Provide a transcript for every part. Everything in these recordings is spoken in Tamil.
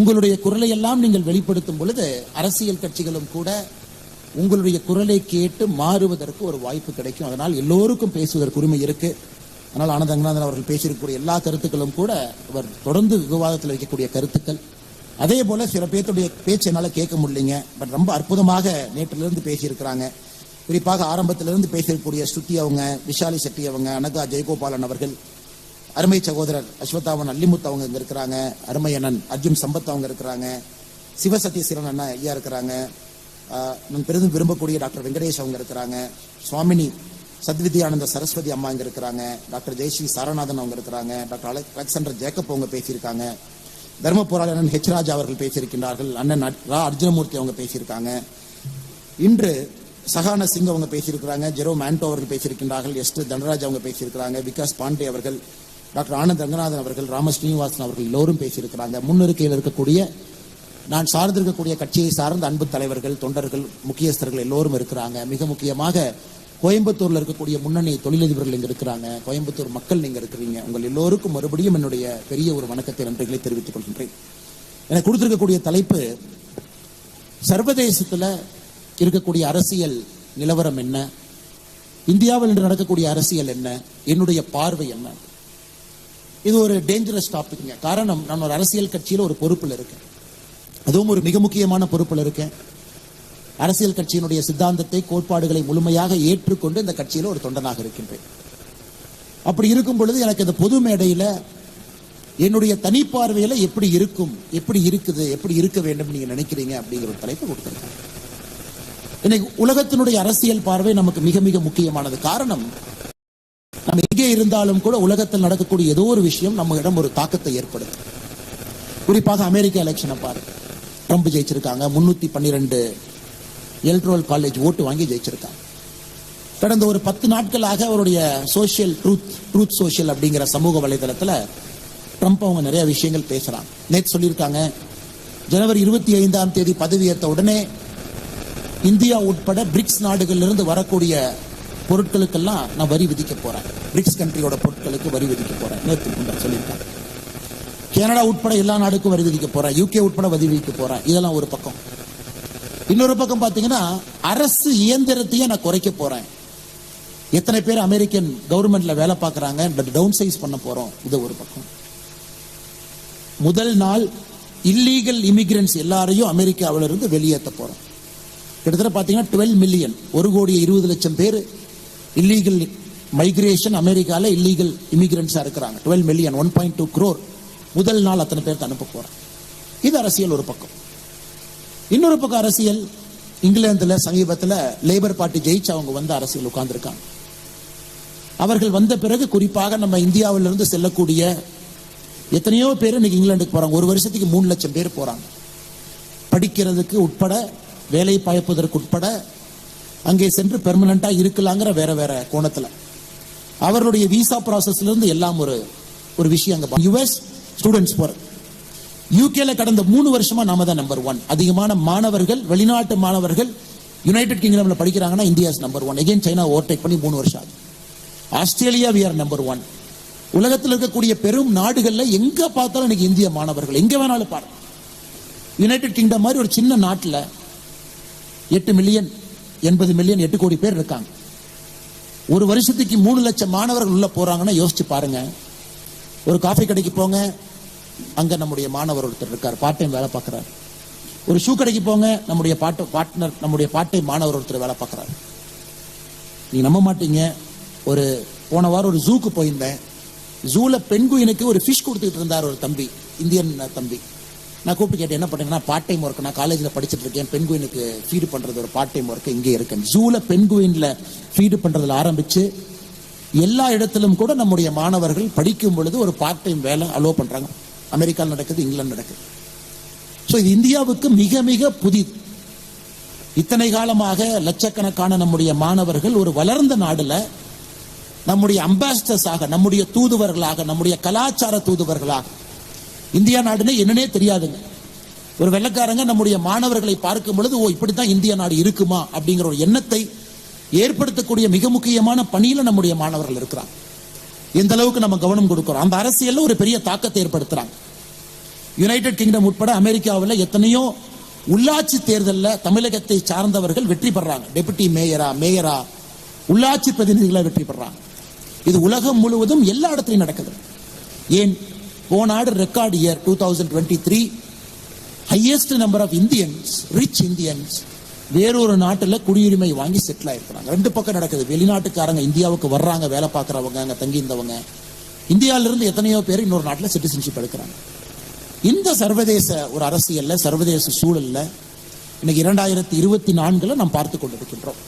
உங்களுடைய குரலை எல்லாம் நீங்கள் வெளிப்படுத்தும் பொழுது அரசியல் கட்சிகளும் கூட உங்களுடைய குரலை கேட்டு மாறுவதற்கு ஒரு வாய்ப்பு கிடைக்கும். அதனால் எல்லோருக்கும் பேசுவதற்கு உரிமை இருக்கு. அதனால் ஆனந்த ரங்கநாதன் அவர்கள் பேசியிருக்கக்கூடிய எல்லா கருத்துக்களும் கூட அவர் தொடர்ந்து விவாதத்தில் வைக்கக்கூடிய கருத்துக்கள். அதே போல சில பேருடைய பேச்சு என்னால் கேட்க முடியலைங்க. பட் ரொம்ப அற்புதமாக நேற்றிலிருந்து பேசியிருக்கிறாங்க. குறிப்பாக ஆரம்பத்திலிருந்து பேசக்கூடிய ஸ்ருதி அவங்க, விஷாலி செட்டி அவங்க, அனகா ஜெயகோபாலன் அவர்கள், அருமை சகோதரர் அஸ்வத்தாவன் அல்லிமுத்து அவங்க இங்க இருக்கிறாங்க, அருமை அண்ணன் அர்ஜுன் சம்பத் அவங்க இருக்கிறாங்க, சிவசத்யசீரன் அண்ணா ஐயா இருக்கிறாங்க, நான் பெரிதும் விரும்பக்கூடிய டாக்டர் வெங்கடேஷ் அவங்க இருக்கிறாங்க, சுவாமினி சத்வித்யானந்த சரஸ்வதி அம்மா இங்க இருக்கிறாங்க, டாக்டர் ஜெயஸ்ரீ சாரநாதன் அவங்க இருக்கிறாங்க, டாக்டர் அலெக்சாண்டர் ஜேக்கப் அவங்க பேசியிருக்காங்க, தர்ம போராளி அண்ணன் ஹெச் ராஜா அவர்கள் பேசியிருக்கிறார்கள், அண்ணன் ரா அர்ஜுனமூர்த்தி அவங்க பேசியிருக்காங்க, இன்று சஹான சிங் அவங்க பேசியிருக்கிறாங்க, ஜெரோ மேண்டோ அவர்கள் பேசியிருக்கிறார்கள், எஸ் தனராஜ் அவங்க பேசியிருக்கிறாங்க, விகாஸ் பாண்டே அவர்கள், டாக்டர் ஆனந்த் ரங்கநாதன் அவர்கள், ராம ஸ்ரீனிவாசன் அவர்கள் எல்லோரும் பேசியிருக்கிறாங்க. முன்னிருக்கையில் இருக்கக்கூடிய நான் சார்ந்திருக்கக்கூடிய கட்சியை சார்ந்த அன்பு தலைவர்கள், தொண்டர்கள், முக்கியஸ்தர்கள் எல்லோரும் இருக்கிறாங்க. மிக முக்கியமாக கோயம்புத்தூர்ல இருக்கக்கூடிய முன்னணி தொழிலதிபர்கள் இங்க இருக்கிறாங்க. கோயம்புத்தூர் மக்கள் நீங்க இருக்கிறீங்க. உங்கள் எல்லோருக்கும் மறுபடியும் என்னுடைய பெரிய ஒரு வணக்கத்தை, நன்றிகளை தெரிவித்துக் கொள்கின்றேன். எனக்கு கொடுத்திருக்கக்கூடிய தலைப்பு சர்வதேசத்துல இருக்கக்கூடிய அரசியல் நிலவரம் என்ன, இந்தியாவில் இன்று நடக்கக்கூடிய அரசியல் என்ன, என்னுடைய பார்வை என்ன. இது ஒரு டேஞ்சரஸ் டாபிக்ங்க. காரணம், நான் ஒரு அரசியல் கட்சியில் ஒரு பொறுப்பில் இருக்கேன். அதுவும் ஒரு மிக முக்கியமான பொறுப்பில் இருக்கேன். அரசியல் கட்சியினுடைய சித்தாந்தத்தை, கோட்பாடுகளை முழுமையாக ஏற்றுக்கொண்டு இந்த கட்சியில் ஒரு தொண்டனாக இருக்கின்றேன். அப்படி இருக்கும் பொழுது எனக்கு இந்த பொது மேடையில் என்னுடைய தனிப்பார்வையில எப்படி இருக்கும், எப்படி இருக்குது, எப்படி இருக்க வேண்டும் நீங்க நினைக்கிறீங்க அப்படிங்கிற ஒரு தலைப்பு கொடுத்திருக்கேன். இன்னைக்கு உலகத்தினுடைய அரசியல் பார்வை நமக்கு மிக மிக முக்கியமானது. காரணம், நம்ம எங்கே இருந்தாலும் கூட உலகத்தில் நடக்கக்கூடிய ஏதோ ஒரு விஷயம் நம்மிடம் ஒரு தாக்கத்தை ஏற்படுத்தும். குறிப்பாக அமெரிக்க எலெக்ஷனை பாருங்க. ட்ரம்ப் ஜெயிச்சிருக்காங்க. 312 எலக்ட்ரல் காலேஜ் ஓட்டு வாங்கி ஜெயிச்சிருக்காங்க. கடந்த ஒரு 10 நாட்களாக அவருடைய சோசியல் ட்ரூத் சோசியல் அப்படிங்கிற சமூக வலைதளத்தில் ட்ரம்ப் அவங்க நிறைய விஷயங்கள் பேசுறாங்க. நேற்று சொல்லியிருக்காங்க, ஜனவரி 25ஆம் தேதி பதவியேற்ற உடனே இந்தியா உட்பட பிரிக்ஸ் நாடுகளிலிருந்து வரக்கூடிய பொருட்களுக்கெல்லாம் நான் வரி விதிக்க போறேன். பிரிக்ஸ் கண்ட்ரியோட பொருட்களுக்கு வரி விதிக்க போறேன் நேற்று சொல்லியிருக்காங்க. கனடா உட்பட எல்லா நாடுக்கும் வரி விதிக்க போறேன், யூகே உட்பட வரி விதிக்க போறேன். இதெல்லாம் ஒரு பக்கம். இன்னொரு பக்கம் பாத்தீங்கன்னா, அரசு இயந்திரத்தையே நான் குறைக்க போறேன். எத்தனை பேர் அமெரிக்கன் கவர்மெண்ட்ல வேலை பார்க்கறாங்க, டவுன் சைஸ் பண்ண போறோம். இது ஒரு பக்கம். முதல் நாள் இல்லீகல் இமிகிரன்ஸ் எல்லாரையும் அமெரிக்காவில இருந்து வெளியேற்ற போறோம். கிட்டத்தட்ட பாத்தீங்கன்னா 12 மில்லியன், 1,20,00,000 பேர் இல்லீகல் மைக்ரேஷன் அமெரிக்கால இல்லீகல் இமிகிரன்ஸா இருக்கிறாங்க. 12 மில்லியன், 1.2 crore முதல் நாள் அத்தனை பேருக்கு அனுப்ப போறேன். இது அரசியல் ஒரு பக்கம். இன்னொரு பக்கம் அரசியல், இங்கிலாந்துல சமீபத்தில் லேபர் பார்ட்டி ஜெயிச்சு அவங்க வந்து அரசியல் உட்கார்ந்துருக்காங்க. அவர்கள் வந்த பிறகு குறிப்பாக நம்ம இந்தியாவிலிருந்து செல்லக்கூடிய எத்தனையோ பேர் இன்னைக்கு இங்கிலாந்துக்கு போறாங்க. ஒரு வருஷத்துக்கு 3 லட்சம் பேர் போறாங்க. படிக்கிறதுக்கு உட்பட, வேலை பாய்ப்பதற்கு உட்பட, அங்கே சென்று பெர்மனண்டா இருக்கலாங்கிற வேற வேற கோணத்துல அவர்களுடைய விசா ப்ராசஸ்ல இருந்து எல்லாம் ஒரு விஷயம். அங்க யுஎஸ் ஸ்டூடெண்ட்ஸ் போற, யூகேல கடந்த 3 வருஷமா நாம தான் நம்பர் 1. அதிகமான மாணவர்கள், வெளிநாட்டு மாணவர்கள் யுனைடெட் கிங்டம்ல படிக்கிறாங்கன்னா India number 1. Again China overtake பண்ணி 3 வருஷம் ஆகுது. Australia we are number 1. உலகத்தில் இருக்கக்கூடிய பெரும் நாடுகள்ல எங்க பார்த்தாலும் இன்னைக்கு இந்திய மாணவர்கள் எங்க வேணாலும் பாருங்க. யுனைடெட் கிங்டம் மாதிரி ஒரு சின்ன நாட்டில் 8 மில்லியன் 80 மில்லியன் 8 கோடி பேர் இருக்காங்க. ஒரு வருஷத்துக்கு 3 லட்சம் மாணவர்கள் உள்ள போறாங்கன்னா யோசிச்சு பாருங்க. ஒரு காஃபி கடைக்கு போங்க, அங்க நம்முடைய மாணவர் ஒருத்தர் இருக்கார், பார்ட் டைம் வேலை பார்க்கிறார். ஒரு ஷூ கடைக்கு போங்க, நம்முடைய பார்ட்னர், நம்முடைய பார்ட் டைம் மாணவர் ஒருத்தர் வேலை பார்க்கிறார். நீங்க நம்ப மாட்டீங்க, ஒரு போன வாரம் ஒரு ஜூக்கு போயிருந்தேன். ஜூல பெண்குயினுக்கு ஒரு ஃபிஷ் கொடுத்துட்டு இருந்தார் ஒரு தம்பி, இந்தியன் தம்பி. நான் கூப்பிட்டு கேட்டேன், என்ன பண்ணீங்கன்னா, பார்ட் டைம் ஒர்க், நான் காலேஜில் படிச்சுட்டு இருக்கேன், பெண்குயினுக்கு ஃபீடு பண்றது ஒரு பார்ட் டைம் ஒர்க் இங்கே இருக்கேன். ஜூல பெண்குயின்ல ஃபீடு பண்றதுல ஆரம்பிச்சு எல்லா இடத்திலும் கூட நம்முடைய மாணவர்கள் படிக்கும் பொழுது ஒரு பார்ட் டைம் வேலை அலோவ் பண்றாங்க. அமெரிக்காவில் நடக்குது, இங்கிலாந்து நடக்குது. சோ இது இந்தியாவுக்கு மிக மிக புதிது. இத்தனை காலமாக லட்சக்கணக்கான நம்முடைய மாணவர்கள் ஒரு வளர்ந்த நாடுல நம்முடைய அம்பாசிடர்ஸாக, நம்முடைய தூதுவர்களாக, நம்முடைய கலாச்சார தூதுவர்களாக, இந்தியா நாடுன்னு என்னன்னே தெரியாதுங்க. ஒரு வெள்ளக்காரங்க நம்முடைய மாணவர்களை பார்க்கும் பொழுது, ஓ இப்படித்தான் இந்திய நாடு இருக்குமா அப்படிங்கிற ஒரு எண்ணத்தை ஏற்படுத்தக்கூடிய மிக முக்கியமான பணியில நம்முடைய மாணவர்கள் இருக்கிறாங்க. எந்த அளவுக்கு நம்ம கவனம் கொடுக்கிறோம், அந்த அரசியல்ல ஒரு பெரிய தாக்கத்தை ஏற்படுத்துறாங்க. யுனைடெட் கிங்டம் உட்பட அமெரிக்காவில் எத்தனையோ உள்ளாட்சி தேர்தலில் தமிழகத்தை சார்ந்தவர்கள் வெற்றி பெறாங்க. டெபுட்டி மேயரா உள்ளாட்சி பிரதிநிதிகளை வெற்றி பெறாங்க. இது உலகம் முழுவதும் எல்லா இடத்துலையும் நடக்குது. ஏன் போன ஆண்டு record year 2023 highest number of Indians, rich Indians வேறொரு நாட்டில் குடியுரிமை வாங்கி செட்டில் ஆயிருக்கிறாங்க. ரெண்டு பக்கம் நடக்குது. வெளிநாட்டுக்காரங்க இந்தியாவுக்கு வர்றாங்க, வேலை பார்க்குறவங்க, அங்கே தங்கி இருந்தவங்க. இந்தியாவிலிருந்து எத்தனையோ பேர் இன்னொரு நாட்டில் சிட்டிசன்ஷிப் எடுக்கிறாங்க. இந்த சர்வதேச ஒரு அரசியல்ல, சர்வதேச சூழல்ல இன்னைக்கு 2024 நாம் பார்த்து கொண்டிருக்கின்றோம்.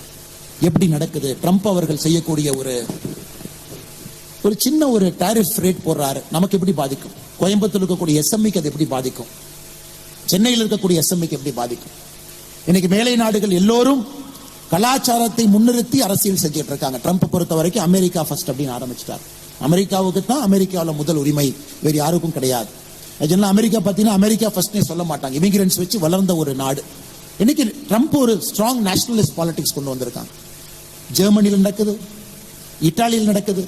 எப்படி நடக்குது? ட்ரம்ப் அவர்கள் செய்யக்கூடிய ஒரு சின்ன ஒரு டாரிஃப் ரேட் போடுறாரு. நமக்கு எப்படி பாதிக்கும்? கோயம்புத்தூர் இருக்கக்கூடிய எஸ்எம்இக்கு அது எப்படி பாதிக்கும்? சென்னையில் இருக்கக்கூடிய எஸ்எம்இக்கு எப்படி பாதிக்கும்? இன்னைக்கு மேலை நாடுகள் எல்லோரும் கலாச்சாரத்தை முன்னிறுத்தி அரசியல் செஞ்சுட்டு இருக்காங்க. ட்ரம்ப் பொறுத்த வரைக்கும் அமெரிக்கா ஃபர்ஸ்ட் அப்படின்னு ஆரம்பிச்சிட்டார். அமெரிக்காவுக்கு தான் அமெரிக்காவில் முதல் உரிமை, வேறு யாருக்கும் கிடையாது. அமெரிக்கா பார்த்தீங்கன்னா அமெரிக்கா ஃபர்ஸ்ட்னே சொல்ல மாட்டாங்க. இமிகிரன்ஸ் வச்சு வளர்ந்த ஒரு நாடு. இன்னைக்கு ட்ரம்ப் ஒரு ஸ்ட்ராங் நேஷனலிஸ்ட் பாலிடிக்ஸ் கொண்டு வந்திருக்காங்க. ஜெர்மனியில் நடக்குது, இத்தாலியில் நடக்குது.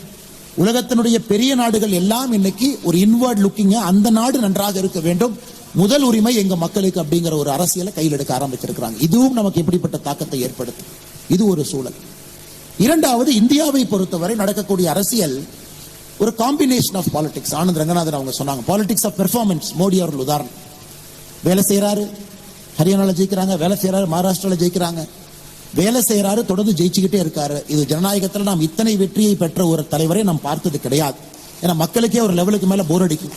உலகத்தினுடைய பெரிய நாடுகள் எல்லாம் இன்னைக்கு ஒரு இன்வர்ட் லுக்கிங்க, அந்த நாடு நன்றாக இருக்க வேண்டும், முதல் உரிமை எங்க மக்களுக்கு அப்படிங்கிற ஒரு அரசியலை கையில் எடுக்க ஆரம்பிச்சிருக்கிறாங்க. இதுவும் நமக்கு எப்படிப்பட்ட தாக்கத்தை ஏற்படுத்தும்? இது ஒரு சூழல். இரண்டாவது, இந்தியாவை பொறுத்தவரை நடக்கக்கூடிய அரசியல் ஒரு combination of politics. Anand Ranganathan அவங்க சொன்னாங்க, பாலிடிக்ஸ் ஆஃப் பெர்ஃபார்மன்ஸ். மோடி அவர்கள் உதாரணம். வேலை செய்யறாரு, ஹரியானால ஜெயிக்கிறாங்க, வேலை செய்யறாரு, மகாராஷ்டிரால ஜெயிக்கிறாங்க, வேலை செய்யறாரு, தொடர்ந்து ஜெயிச்சுக்கிட்டே இருக்காரு. இது ஜனநாயகத்தில் நாம் இத்தனை வெற்றியை பெற்ற ஒரு தலைவரை நாம் பார்த்தது கிடையாது. ஏன்னா மக்களுக்கே ஒரு லெவலுக்கு மேல போர் அடிக்கும்.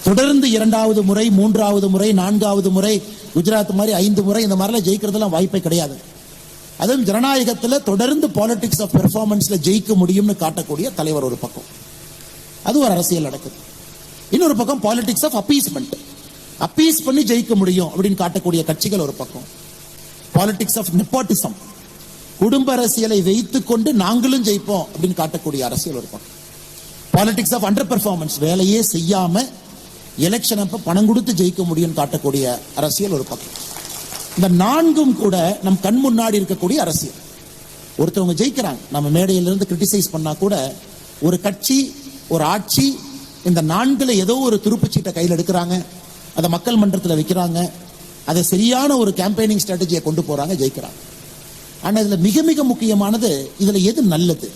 தொடர்ந்து 2வது முறை, 3வது முறை, 4வது முறை, குஜராத் மாதிரி 5 முறை இந்த மாதிரிலாம் ஜெயிக்கிறதுலாம் வாய்ப்பே கிடையாது. அதுவும் ஜனநாயகத்தில் தொடர்ந்து பாலிடிக்ஸ் ஆஃப் பெர்ஃபார்மன்ஸ்ல ஜெயிக்க முடியும்னு காட்டக்கூடிய தலைவர் ஒரு பக்கம், அது ஒரு அரசியல் நடக்குது. இன்னொரு பக்கம் பாலிடிக்ஸ் ஆஃப் அப்பீஸ்மெண்ட், அப்பீஸ் பண்ணி ஜெயிக்க முடியும் அப்படின்னு காட்டக்கூடிய கட்சிகள் ஒரு பக்கம். பாலிடிக்ஸ் ஆஃப் நெப்போட்டிசம், குடும்ப அரசியலை வைத்துக் கொண்டு நாங்களும் ஜெயிப்போம் அப்படின்னு காட்டக்கூடிய அரசியல் ஒரு பக்கம். பாலிடிக்ஸ் ஆஃப் அண்டர் பெர்ஃபார்மன்ஸ், வேலையே செய்யாம எலெக்ஷன் அப்ப பணம் கொடுத்து ஜெயிக்க முடியும் காட்டக்கூடிய அரசியல் ஒரு பக்கம். இந்த 4ம் கூட நம் கண் முன்னாடி இருக்கக்கூடிய அரசியல். ஒருத்தவங்க ஜெயிக்கிறாங்க, நம்ம மேடையிலிருந்து கிரிட்டிசைஸ் பண்ணா கூட ஒரு கட்சி, ஒரு ஆட்சி, இந்த 4ல ஏதோ ஒரு துருப்புச்சீட்டை கையில் எடுக்கிறாங்க, அதை மக்கள் மன்றத்தில் வைக்கிறாங்க, அதை சரியான ஒரு கேம்பெயினிங் ஸ்ட்ராட்டஜியை கொண்டு போறாங்க, ஜெயிக்கிறாங்க. ஆனா இதுல மிக மிக முக்கியமானது, இதுல எது நல்லது?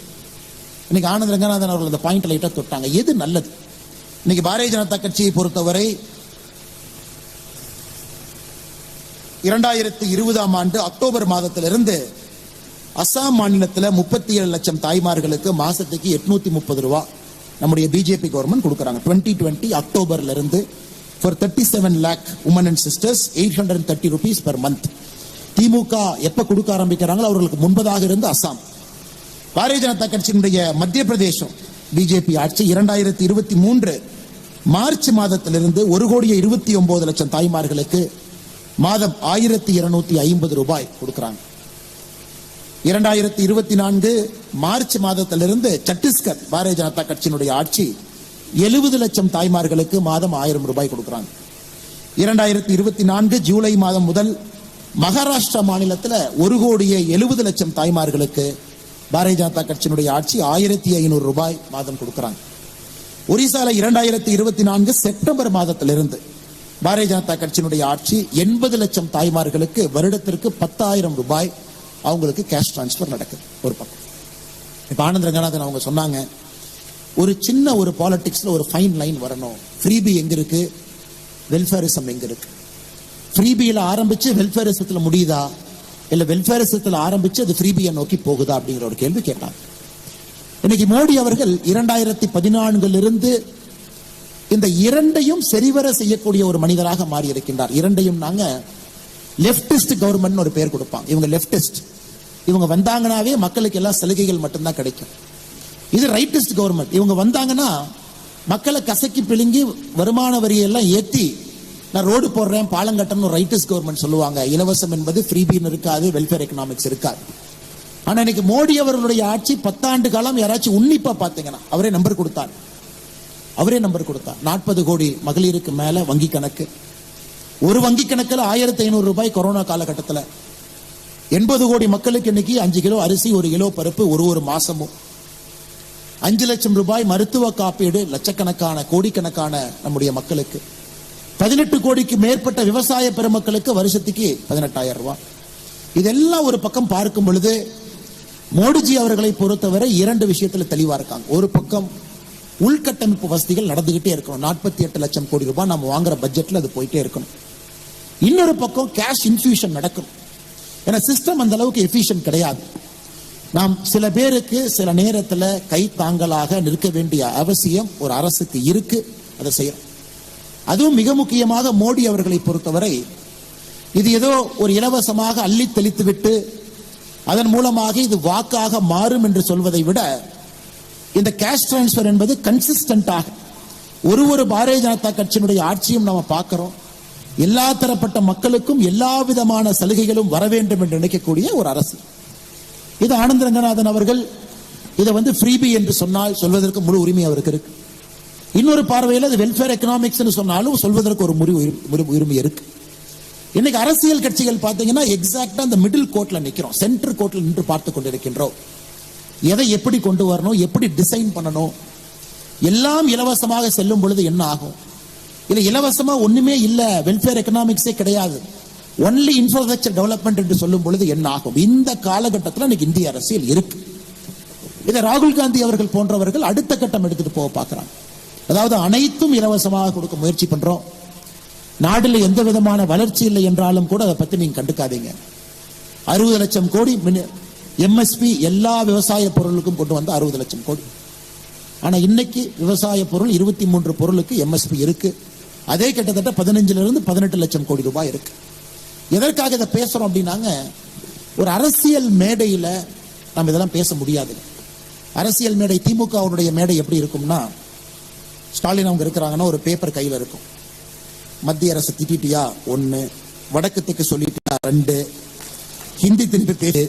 இன்னைக்கு ஆனந்த் ரங்கநாதன் அவர்கள் இந்த பாயிண்ட் லைட்டா தொட்டாங்க. எது நல்லது? இன்னைக்கு பாரதிய ஜனதா கட்சியை பொறுத்தவரை 2020ஆம் ஆண்டு அக்டோபர் மாதத்திலிருந்து அசாம் மாநிலத்தில் 37 லட்சம் தாய்மார்களுக்கு மாசத்துக்கு 830 ரூபாய் நம்முடைய பிஜேபி கவர்மெண்ட் கொடுக்கறாங்க. 2020 அக்டோபர்ல இருந்து for 37 lakh women and sisters 830 rupees per month. திமுக எப்ப கொடுக்க ஆரம்பிக்கிறாங்களோ அவர்களுக்கு முன்பதாக இருந்து அசாம். பாரதிய ஜனதா கட்சியினுடைய மத்திய பிரதேசம் பிஜேபி ஆட்சி 2023 மார்ச் மாதத்திலிருந்து 1,29 லட்சம் தாய்மார்களுக்கு மாதம் 1,250 ரூபாய் கொடுக்கிறாங்க. 2024 மார்ச் மாதத்திலிருந்து சத்தீஸ்கர் பாரதிய ஜனதா கட்சியினுடைய ஆட்சி 70 லட்சம் தாய்மார்களுக்கு மாதம் 1000 ரூபாய் கொடுக்கிறாங்க. 2024 ஜூலை மாதம் முதல் மகாராஷ்டிரா மாநிலத்தில் 1,70 லட்சம் தாய்மார்களுக்கு பாரதிய ஜனதா கட்சியினுடைய ஆட்சி 1,500 ரூபாய் மாதம் கொடுக்கிறாங்க. ஒரிசால 2024 செப்டம்பர் மாதத்திலிருந்து பாரதிய ஜனதா கட்சியினுடைய ஆட்சி 80 லட்சம் தாய்மார்களுக்கு வருடத்திற்கு 10,000 ரூபாய் அவங்களுக்கு கேஷ் டிரான்ஸ்பர் நடக்குது. ஒரு பக்கம் இப்ப ஆனந்த் ரங்கநாதன் அவங்க சொன்னாங்க, ஒரு சின்ன ஒரு பாலிடிக்ஸ்ல ஒரு ஃபைன் லைன் வரணும். ஃப்ரீபி எங்க இருக்கு, வெல்ஃபேரிசம் எங்க இருக்கு? ஃப்ரீபியில ஆரம்பிச்சு வெல்ஃபேரிசத்துல முடியுதா, இல்ல வெல்ஃபேரிசத்துல ஆரம்பிச்சு அது ஃப்ரீபியை நோக்கி போகுதா அப்படிங்கிற ஒரு கேள்வி கேட்டாங்க. இன்னைக்கு மோடி அவர்கள் 2014 இந்த இரண்டையும் சரிவர செய்யக்கூடிய ஒரு மனிதராக மாறி இருக்கின்றார். இரண்டையும் நாங்க லெப்டிஸ்ட் கவர்மெண்ட் ஒரு பேர் கொடுப்பாங்க. இவங்க லெப்டிஸ்ட், இவங்க வந்தாங்கன்னாவே மக்களுக்கு எல்லாம் சலுகைகள் மட்டும்தான் கிடைக்கும். இது ரைட்டிஸ்ட் கவர்மெண்ட், இவங்க வந்தாங்கன்னா மக்களை கசக்கி பிழுங்கி வருமான வரியெல்லாம் ஏத்தி நான் ரோடு போடுறேன், பாலம் கட்டணும். ரைட்டிஸ்ட் கவர்மெண்ட் சொல்லுவாங்க. இலவசம் என்பது ஃப்ரீபின்னு இருக்காது, வெல்ஃபேர் எக்கனாமிக்ஸ் இருக்காது. ஆனா இன்னைக்கு மோடி அவர்களுடைய ஆட்சி 10 ஆண்டு காலம் யாராச்சும் உன்னிப்பா பாத்தீங்கன்னா அவரே நம்பர் கொடுத்தார். 40 கோடி மகளிருக்கு மேல வங்கி கணக்கு. ஒரு வங்கி கணக்கில் 1,500 ரூபாய் கொரோனா காலகட்டத்தில். 80 கோடி மக்களுக்கு இன்னைக்கு 5 கிலோ அரிசி, 1 கிலோ பருப்பு ஒரு மாசமும். 5 லட்சம் ரூபாய் மருத்துவ காப்பீடு லட்சக்கணக்கான கோடிக்கணக்கான நம்முடைய மக்களுக்கு. 18 கோடிக்கு மேற்பட்ட விவசாய பெருமக்களுக்கு வருஷத்துக்கு 18,000 ரூபாய். இதெல்லாம் ஒரு பக்கம் பார்க்கும் பொழுது மோடிஜி அவர்களை பொறுத்தவரை 2 விஷயத்துல தெளிவா இருக்காங்க. ஒரு பக்கம் உள்கட்டமைப்பு வசதிகள் நடந்துகிட்டே இருக்கணும். 48 லட்சம் கோடி ரூபாய் நம்ம வாங்குற பட்ஜெட்ல அது போயிட்டே இருக்கணும். இன்னொரு பக்கம் கேஷ் இன்ஃபியூஷன் நடக்கணும். ஏன்னா சிஸ்டம் அந்த அளவுக்கு எஃபிஷியன்ட் கிடையாது. நாம் சில பேருக்கு சில நேரத்தில் கை தாங்கலாக நிற்க வேண்டிய அவசியம் ஒரு அரசுக்கு இருக்கு. அதை செய்யணும். அதுவும் மிக முக்கியமாக மோடி அவர்களை பொறுத்தவரை இது ஏதோ ஒரு இலவசமாக அள்ளி தெளித்து விட்டு அதன் மூலமாக இது வாக்காக மாறும் என்று சொல்வதை விட இந்த கேஷ் டிரான்ஸ்பர் என்பது கன்சிஸ்டன்டாக ஒரு பாரதிய ஜனதா கட்சியினுடைய ஆட்சியும் நாம பார்க்கிறோம். எல்லா தரப்பட்ட மக்களுக்கும் எல்லா விதமான சலுகைகளும் வர வேண்டும் என்று நினைக்கக்கூடிய ஒரு அரசு. இது ஆனந்த ரங்கநாதன் அவர்கள் இதை ஃப்ரீபி என்று சொன்னால் சொல்வதற்கு முழு உரிமை அவருக்கு இருக்கு. இன்னொரு பார்வையில் அது வெல்ஃபேர் எக்கனாமிக்ஸ் சொன்னாலும் சொல்வதற்கு ஒரு உரிமை இருக்கு. இன்னைக்கு அரசியல் கட்சிகள் பார்த்தீங்கன்னா எக்ஸாக்டா அந்த மிடில் கோட்ல நிக்கிறோம், சென்டர் கோட்ல நின்று பார்த்து கொண்டிருக்கின்றோம். எதை எப்படி கொண்டு வரணும், எப்படி டிசைன் பண்ணணும். எல்லாம் இலவசமாக செல்லும் பொழுது என்ன ஆகும்? இல்ல இலவசமா ஒண்ணுமே இல்ல, வெல்ஃபேர் எக்கனாமிக்ஸே கிடையாது, ஒன்லி இன்ஃப்ராஸ்ட்ரக்சர் டெவலப்மெண்ட் என்று சொல்லும் பொழுது என்ன ஆகும்? இந்த காலகட்டத்தில் இன்னைக்கு இந்திய அரசியல் இருக்கு. இதை ராகுல் காந்தி அவர்கள் போன்றவர்கள் அடுத்த கட்டம் எடுத்துட்டு போக பார்க்கிறாங்க. அதாவது அனைத்தும் இலவசமாக கொடுக்க முயற்சி பண்றோம். நாட்டில் எந்த விதமான வளர்ச்சி இல்லை என்றாலும் கூட அதை பத்தி நீங்க கண்டுக்காதீங்க. 60 லட்சம் கோடி எம்எஸ்பி எல்லா விவசாய பொருளுக்கும் கொண்டு வந்த 60 லட்சம் கோடி. ஆனா இன்னைக்கு விவசாய பொருள் 23 பொருளுக்கு எம்எஸ்பி இருக்கு. அதே கிட்டத்தட்ட 15 லட்சம் கோடி ரூபாய் இருக்கு. எதற்காக இதை பேசுறோம் அப்படின்னாங்க, ஒரு அரசியல் மேடையில நம்ம இதெல்லாம் பேச முடியாது. அரசியல் மேடை திமுகவுடைய மேடை எப்படி இருக்கும்னா, ஸ்டாலின் அவங்க இருக்கிறாங்கன்னா ஒரு பேப்பர் கையில் இருக்கும். மத்திய அரசு திட்டியா 1, வடக்கு தெற்கு சொல்லிட்டியா 2, ஹிந்தி திருப்பி பேரு.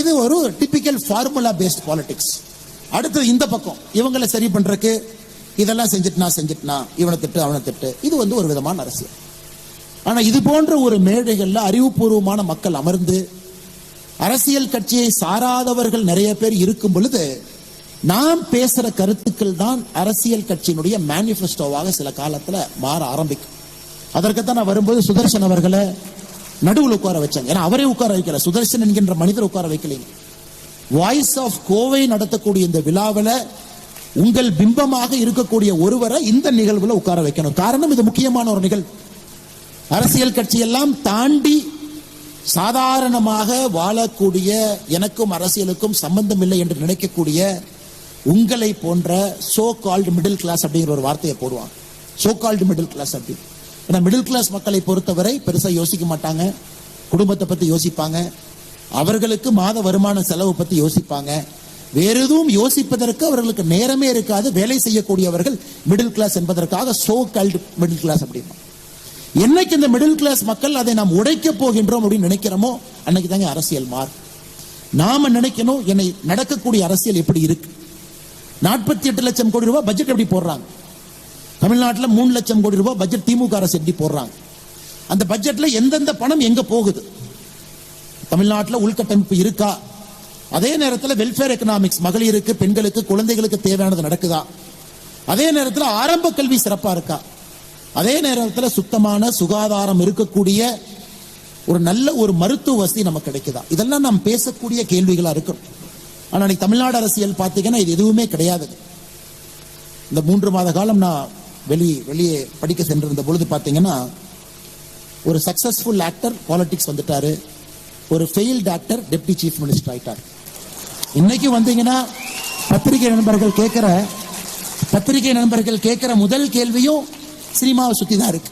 இது ஒரு டிபிக்கல் ஃபார்முலா பேஸ்ட் பாலிடிக்ஸ். அடுத்தது இந்த பக்கம் இவங்களை சரி பண்றதுக்கு இதெல்லாம் செஞ்சிட்டுனா இவனை திட்டு அவனை திட்டு. இது ஒரு விதமான அரசியல். ஆனா இது போன்ற ஒரு மேடைகள்ல அறிவுபூர்வமான மக்கள் அமர்ந்து அரசியல் கட்சியை சாராதவர்கள் நிறைய பேர் இருக்கும் பொழுது நாம் பேசுற கருத்துக்கள் தான் அரசியல் கட்சியினுடைய மேனிபெஸ்டோவாக சில காலத்துல மாற ஆரம்பிக்கும். அதற்குத்தான் நான் வரும்போது சுதர்சன் அவர்களை நடுவில் உட்கார வச்சாங்க. ஏன்னா அவரே உட்கார வைக்கல, சுதர்சன் என்கின்ற மனிதர் உட்கார வைக்கலைங்க. வாய்ஸ் ஆஃப் கோவை நடத்தக்கூடிய இந்த விழாவில் உங்கள் பிம்பமாக இருக்கக்கூடிய ஒருவரை இந்த நிகழ்வுல உட்கார வைக்கணும். காரணம், இது முக்கியமான ஒரு நிகழ்வு. அரசியல் கட்சி எல்லாம் தாண்டி சாதாரணமாக வாழக்கூடிய, எனக்கும் அரசியலுக்கும் சம்பந்தம் இல்லை என்று நினைக்கக்கூடிய உங்களை போன்ற சோ கால்டு மிடில் கிளாஸ் அப்படிங்கிற ஒரு வார்த்தையை போடுவாங்க. சோ கால்டு மிடில் கிளாஸ் அப்படி. ஏன்னா மிடில் கிளாஸ் மக்களை பொறுத்தவரை பெருசா யோசிக்க மாட்டாங்க, குடும்பத்தை பத்தி யோசிப்பாங்க, அவர்களுக்கு மாத வருமான செலவு பத்தி யோசிப்பாங்க. வேற எதுவும் யோசிப்பதற்கு அவர்களுக்கு நேரமே இருக்காது. வேலை செய்யக்கூடியவர்கள் மிடில் கிளாஸ் என்பதற்காக சோ கால்டு மிடில் கிளாஸ் அப்படின்னா. என்னைக்கு இந்த மிடில் கிளாஸ் மக்கள் அதை நாம் உடைக்க போகின்றோம் அப்படின்னு நினைக்கிறோமோ அன்னைக்கு தாங்க அரசியல் மாறும். நாம நினைக்கணும், என்னை நடக்கக்கூடிய அரசியல் எப்படி இருக்கு. 48 லட்சம் கோடி ரூபாய் பட்ஜெட் எப்படி போடுறாங்க, தமிழ்நாட்டில் 3 லட்சம் கோடி ரூபாய் பட்ஜெட் திமுக அரசு எப்படி போடுறாங்க, அந்த பட்ஜெட்ல எந்தெந்த பணம் எங்க போகுது, தமிழ்நாட்டில் உள்கட்டமைப்பு இருக்கா, அதே நேரத்தில் வெல்ஃபேர் எக்கனாமிக்ஸ் மகளிருக்கு, பெண்களுக்கு, குழந்தைகளுக்கு தேவையானது நடக்குதா, அதே நேரத்தில் ஆரம்ப கல்வி சிறப்பா இருக்கா, அதே நேரத்தில் சுத்தமான சுகாதாரம் இருக்கக்கூடிய ஒரு நல்ல ஒரு மருத்துவ வசதி நமக்கு கிடைக்குதா. இதெல்லாம் நாம் பேசக்கூடிய கேள்விகளா இருக்கும். ஆனா தமிழ்நாடு அரசியல் பார்த்தீங்கன்னா இது எதுவுமே கிடையாது. இந்த 3 மாத காலம் நான் வெளியே படிக்க சென்றிருந்த பொழுது பார்த்தீங்கன்னா, ஒரு சக்சஸ்ஃபுல் ஆக்டர் பாலிடிக்ஸ் வந்துட்டாரு, ஒரு failed actor deputy chief minister ஆயிட்டார். இன்னைக்கு வந்தீங்கன்னா பத்திரிகை நண்பர்கள் கேட்கிற முதல் கேள்வியும் சினிமாவை சுத்தி தான் இருக்கு.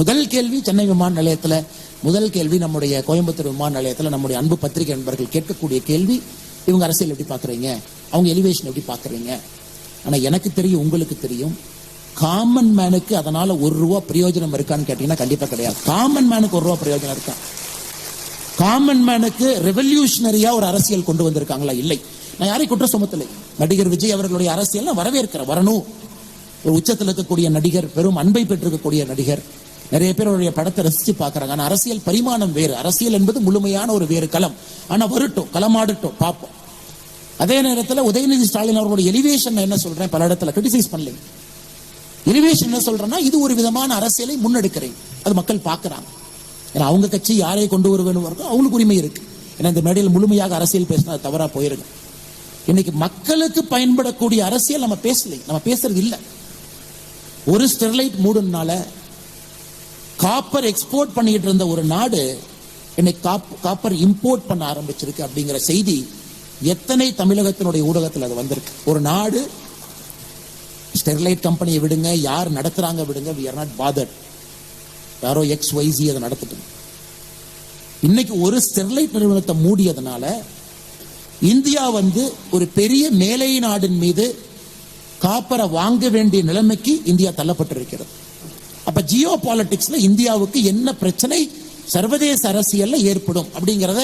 முதல் கேள்வி சென்னை விமான நிலையத்தில், முதல் கேள்வி நம்முடைய கோயம்புத்தூர் விமான நிலையத்தில் நம்முடைய அன்பு பத்திரிகை நண்பர்கள் கேட்கக்கூடிய கேள்வி, இவங்க அரசியல் எப்படி பாக்குறீங்க, அவங்க எலிவேஷன் எப்படி பாக்குறீங்க. ஆனா எனக்கு தெரியும், உங்களுக்கு தெரியும், காமன் மேனுக்கு அதனால ₹1 பிரயோஜனம் இருக்கான்னு கேட்டீங்கன்னா கண்டிப்பா கிடையாது. காமன் மேனுக்கு ₹1 பிரயோஜனம் இருக்கா? காமன் மேனுக்கு ரெவல்யூஷனரியா ஒரு அரசியல் கொண்டு வந்திருக்காங்களா? இல்லை. நான் யாரையும் குற்றம் சுமத்தலை. நடிகர் விஜய் அவர்களுடைய அரசியல் நான் வரவேற்கிறேன், வரணும். ஒரு உச்சத்தில் இருக்கக்கூடிய நடிகர், பெரும் அன்பை பெற்றிருக்கக்கூடிய நடிகர், நிறைய பேர் அவருடைய படத்தை ரசிச்சு பார்க்கறாங்க. ஆனா அரசியல் பரிமாணம் வேறு, அரசியல் என்பது முழுமையான ஒரு வேறு களம். ஆனா வரட்டும், களமாடட்டும், பார்ப்போம். அதே நேரத்தில் உதயநிதி ஸ்டாலின் அவர்களுடைய எலிவேஷன் என்ன சொல்றேன், பல இடத்துல கிரிட்டிசைஸ் பண்ணல. எலிவேஷன் என்ன சொல்றேன்னா, இது ஒரு விதமான அரசியலை முன்னெடுக்கிறேன், அது மக்கள் பார்க்கறாங்க. ஏன்னா அவங்க கட்சி யாரை கொண்டு வர வேணும் அவங்களுக்கு உரிமை இருக்கு. ஏன்னா இந்த மேடையில் முழுமையாக அரசியல் பேசினா அது தவறா போயிருங்க. இன்னைக்கு மக்களுக்கு பயன்படக்கூடிய அரசியல் நம்ம பேசலை, நம்ம பேசுறது இல்லை. ஒரு ஸ்டெர்லைட் மூடுனால காப்பர் எக்ஸ்போர்ட் பண்ணிட்டு இருந்த ஒரு நாடு இன்னைக்கு காப்பர் இம்போர்ட் பண்ண ஆரம்பிச்சிருக்கு அப்படிங்கிற செய்தி எத்தனை தமிழகத்தினுடைய ஊடகத்தில் அது வந்திருக்கு. ஒரு நாடு ஸ்டெர்லைட் கம்பெனியை விடுங்க, யார் நடத்துறாங்க விடுங்க, we are not bothered. யாரோ XYZ அதை நடத்திட்டு இன்னைக்கு ஒரு ஸ்டெர்லைட் நிறுவனத்தை மூடியதுனால இந்தியா ஒரு பெரிய மேலை நாடின் மீது காப்பரை வாங்க வேண்டிய நிலைமைக்கு இந்தியா தள்ளப்பட்டிருக்கிறது. அப்ப ஜியோ பாலிடிக்ஸ்ல இந்தியாவுக்கு என்ன பிரச்சனை சர்வதேச அரசியல்ல ஏற்படும் அப்படிங்கறத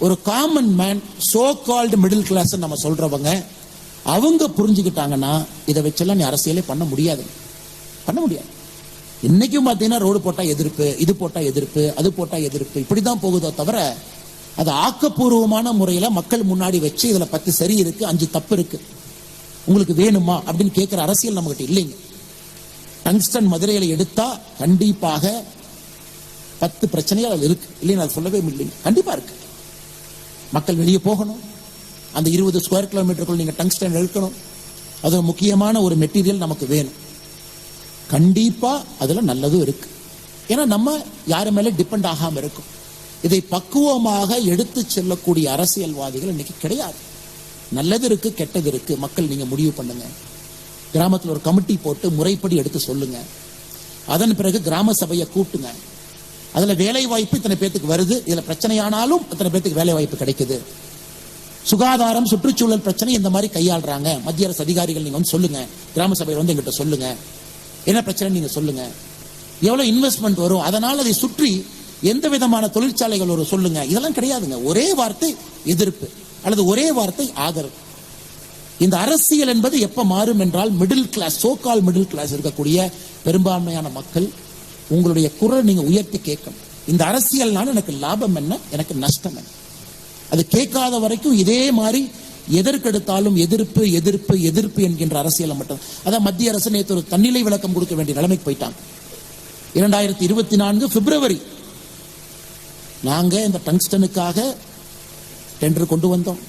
ஒரு common man, so called middle class நம்ம சொல்றவங்க அவங்க புரிஞ்சுக்கிட்டாங்கன்னா இதை வச்செல்லாம் நீ அரசியலே பண்ண முடியாது. இன்னைக்கும் பாத்தீங்கன்னா ரோடு போட்டா எதிர்ப்பு, இது போட்டா எதிர்ப்பு, அது போட்டா எதிர்ப்பு, இப்படிதான் போகுதோ தவிர அது ஆக்கப்பூர்வமான முறையில மக்கள் முன்னாடி வச்சு இதுல 10 சரி இருக்கு, 5 தப்பு இருக்கு, உங்களுக்கு வேணுமா அப்படின்னு கேட்கிற அரசியல் நம்மகிட்ட இல்லைங்க. டங்ஸ்டன் மதுரையில எடுத்தா கண்டிப்பாக 10 பிரச்சனைகள் அது இருக்கு, இல்லைன்னு அது சொல்லவே இல்லைங்க. கண்டிப்பா இருக்கு. மக்கள் வெளியே போகணும், அந்த 20 ஸ்கொயர் கிலோமீட்டருக்குள் நீங்க டங்ஸ்டன் எடுக்கணும், அது முக்கியமான ஒரு மெட்டீரியல் நமக்கு வேணும். கண்டிப்பா அதுல நல்லதும் இருக்கு. ஏன்னா நம்ம யாரு மேல டிபெண்ட் ஆகாம இருக்கும். இதை பக்குவமாக எடுத்து செல்லக்கூடிய அரசியல்வாதிகள் இன்னைக்கு கிடையாது. நல்லது இருக்கு, கெட்டது இருக்கு, மக்கள் நீங்க முடிவு பண்ணுங்க. கிராமத்தில் ஒரு கமிட்டி போட்டு முறைப்படி எடுத்து சொல்லுங்க. அதன் பிறகு கிராம சபையை கூட்டுங்க. அதுல வேலை வாய்ப்பு இத்தனை பேத்துக்கு வருது, இதுல பிரச்சனையானாலும் இத்தனை பேத்துக்கு வேலை வாய்ப்பு கிடைக்குது. சுகாதாரம், சுற்றுச்சூழல் பிரச்சனை இந்த மாதிரி கையாளுறாங்க மத்திய அரசு அதிகாரிகள், நீங்க சொல்லுங்க. கிராம சபையில் எங்கிட்ட சொல்லுங்க, என்ன பிரச்சனை நீங்க சொல்லுங்க. எவ்வளவு இன்வெஸ்ட்மெண்ட் வரும், அதனால அதை சுற்றி எந்த விதமான தொழிற்சாலைகள் வரும் சொல்லுங்க. இதெல்லாம் கிடையாதுங்க. ஒரே வார்த்தை எதிர்ப்பு அல்லது ஒரே வார்த்தை ஆதரவு. இந்த அரசியல் என்பது எப்ப மாறும் என்றால் middle class, so called middle class இருக்கக்கூடிய பெரும்பான்மையான மக்கள் உங்களுடைய குரல் நீங்க உயர்த்தி கேட்கணும். இந்த அரசியல்னால எனக்கு லாபம் என்ன, எனக்கு நஷ்டம் என்ன, அது கேட்காத வரைக்கும் இதே மாதிரி எதற்கெடுத்தாலும் எதிர்ப்பு எதிர்ப்பு எதிர்ப்பு என்கின்ற அரசியல் மட்டும். அதான் மத்திய அரசு நேற்று ஒரு தன்னிலை விளக்கம் கொடுக்க வேண்டிய நிலைமைக்கு போயிட்டாங்க. 2024 பிப்ரவரி நாங்க இந்த டங்ஸ்டனுக்காக டெண்டர் கொண்டு வந்தோம்.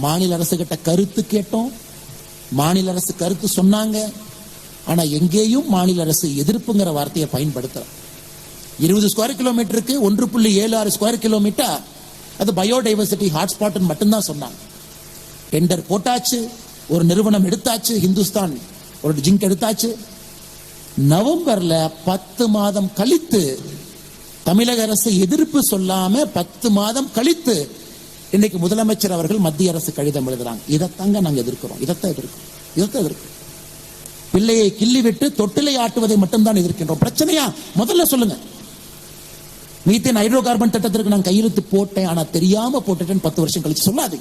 மாநில அரசு கிட்ட கருத்து கேட்டோம். மாநில அரசு கருத்து சொன்னாங்க. ஆனா எங்கேயும் மாநில அரசு எதிர்ப்புங்கிற வார்த்தையை பயன்படுத்த 20 ஸ்கொயர் கிலோமீட்டருக்கு 1.76 ஸ்கொயர் கிலோமீட்டர் அது பயோடைவர்சிட்டி ஹாட்ஸ்பாட் மட்டும்தான் சொன்னாங்க. டெண்டர் போட்டாச்சு, ஒரு நிறுவனம் எடுத்தாச்சு, ஹிந்துஸ்தான் ஒரு ஜிங்க் எடுத்தாச்சு. நவம்பர்ல 10 மாதம் கழித்து தமிழக அரசு எதிர்ப்பு சொல்லாம 10 மாதம் கழித்து இன்னைக்கு முதலமைச்சர் அவர்கள் மத்திய அரசு கடிதம் எழுதுறாங்க. இதைத்தாங்க நாங்க எதிர்க்கிறோம், இதைத்தான் எதிர்க்கிறோம். பிள்ளையை கிள்ளி விட்டு தொட்டிலை ஆட்டுவதை மட்டும்தான் எதிர்க்கின்றோம். பிரச்சனையா முதல்ல சொல்லுங்க. மீத்தேன் ஹைட்ரோ கார்பன் திட்டத்திற்கு நான் கையெழுத்து போட்டேன், ஆனா தெரியாம போட்டுட்டேன்னு 10 வருஷம் கழிச்சு சொல்லாது.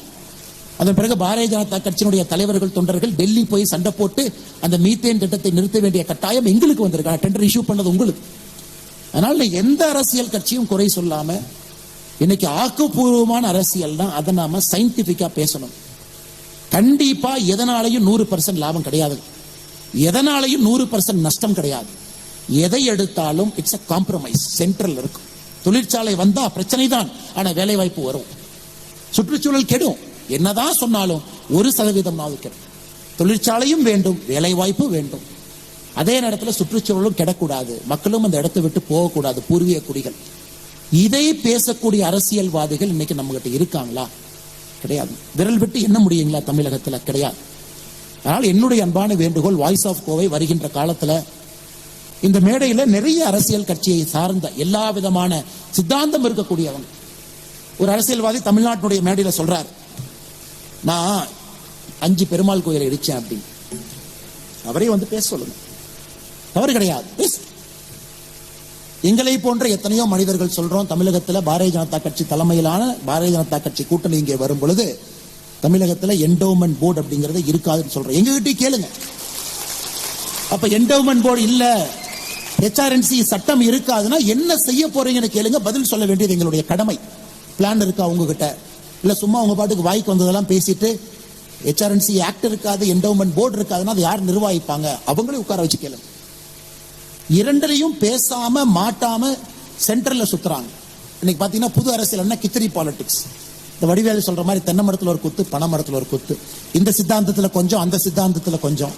அதன் பிறகு பாரதிய ஜனதா கட்சியினுடைய தலைவர்கள், தொண்டர்கள் டெல்லி போய் சண்டை போட்டு அந்த மீத்தேன் திட்டத்தை நிறுத்த வேண்டிய கட்டாயம் எங்களுக்கு வந்திருக்கு. டெண்டர் இஷ்யூ பண்ணது உங்களுக்கு. அதனால எந்த அரசியல் கட்சியும் குறை சொல்லாம இன்னைக்கு ஆக்கப்பூர்வமான அரசியல் தான், அதை நாம சயின்டிபிக்கா பேசணும். கண்டிப்பா எதனாலையும் 100% லாபம் கிடையாது, எதனாலையும் 100% நஷ்டம் கிடையாது. எதை எடுத்தாலும் இட்ஸ் அ காம்ப்ரமைஸ், சென்ட்ரல் இருக்கும். தொழிற்சாலை வந்தா பிரச்சனை தான், ஆனா வேலை வாய்ப்பு வரும். சுற்றுச்சூழல் கெடும், என்னதான் சொன்னாலும் 1% கெடும். தொழிற்சாலையும் வேண்டும், வேலை வாய்ப்பு வேண்டும். அதே நேரத்தில் சுற்றுச்சூழலும் கெடக்கூடாது, மக்களும் அந்த இடத்தை விட்டு போகக்கூடாது, பூர்வீக குடிகள். இதை பேசக்கூடிய அரசியல்வாதிகள் இன்னைக்கு நம்ம கிட்ட இருக்காங்களா? கிடையாது. விரல் விட்டு என்ன முடியுங்களா தமிழகத்துல? கிடையாது. அதனால் என்னுடைய அன்பான வேண்டுகோள், வாய்ஸ் ஆஃப் கோவை வருகின்ற காலத்துல இந்த மேடையில நிறைய அரசியல் கட்சியை சார்ந்த எல்லா விதமான சித்தாந்தம் இருக்கக்கூடியவங்க. ஒரு அரசியல்வாதி தமிழ்நாட்டினுடைய மேடையில சொல்றார், நான் 5 பெருமாள் கோயிலை இடிச்சேன் அப்படின்னு. அவரே பேச சொல்லுங்க, தவறு கிடையாது. எங்களை போன்ற எத்தனையோ மனிதர்கள் சொல்றோம், தமிழகத்துல பாரதிய ஜனதா கட்சி தலைமையிலான பாரதிய ஜனதா கட்சி கூட்டணி இங்கே வரும் பொழுது தமிழகத்துல என்டோமென்ட் போர்டு அப்படிங்கறது இருக்காதுன்னு சொல்றோம். எங்ககிட்ட கேளுங்க. அப்ப என்டோமென்ட் போர்டு இல்ல, HRNC சட்டம் இருக்காதுன்னா என்ன செய்ய போறீங்கன்னு கேளுங்க. பதில் சொல்ல வேண்டியது எங்களுடைய கடமை. பிளான் இருக்கா உங்ககிட்ட? இல்ல சும்மா உங்க பாட்டுக்கு வாய்க்கு வந்ததெல்லாம் பேசிட்டு HRNC ஆக்ட் இருக்காது, என்டோமெண்ட் போர்டு இருக்காதுன்னா அது யார் நிர்வகிப்பாங்க? அவங்களே உட்கார வச்சு கேளுங்க. இரண்டிலையும் பேசாம மாட்டாம சென்ட்ரல்ல சுத்துறாங்க. இன்னைக்கு பாத்தீங்கன்னா புது அரசியல் என்ன, கிச்சடி பாலிடிக்ஸ். இந்த வடிவேலு சொல்ற மாதிரி தென்னை மரத்துல ஒரு குத்து, பனை மரத்துல ஒரு குத்து, இந்த சித்தாந்தத்துல கொஞ்சம், அந்த சித்தாந்தத்துல கொஞ்சம்,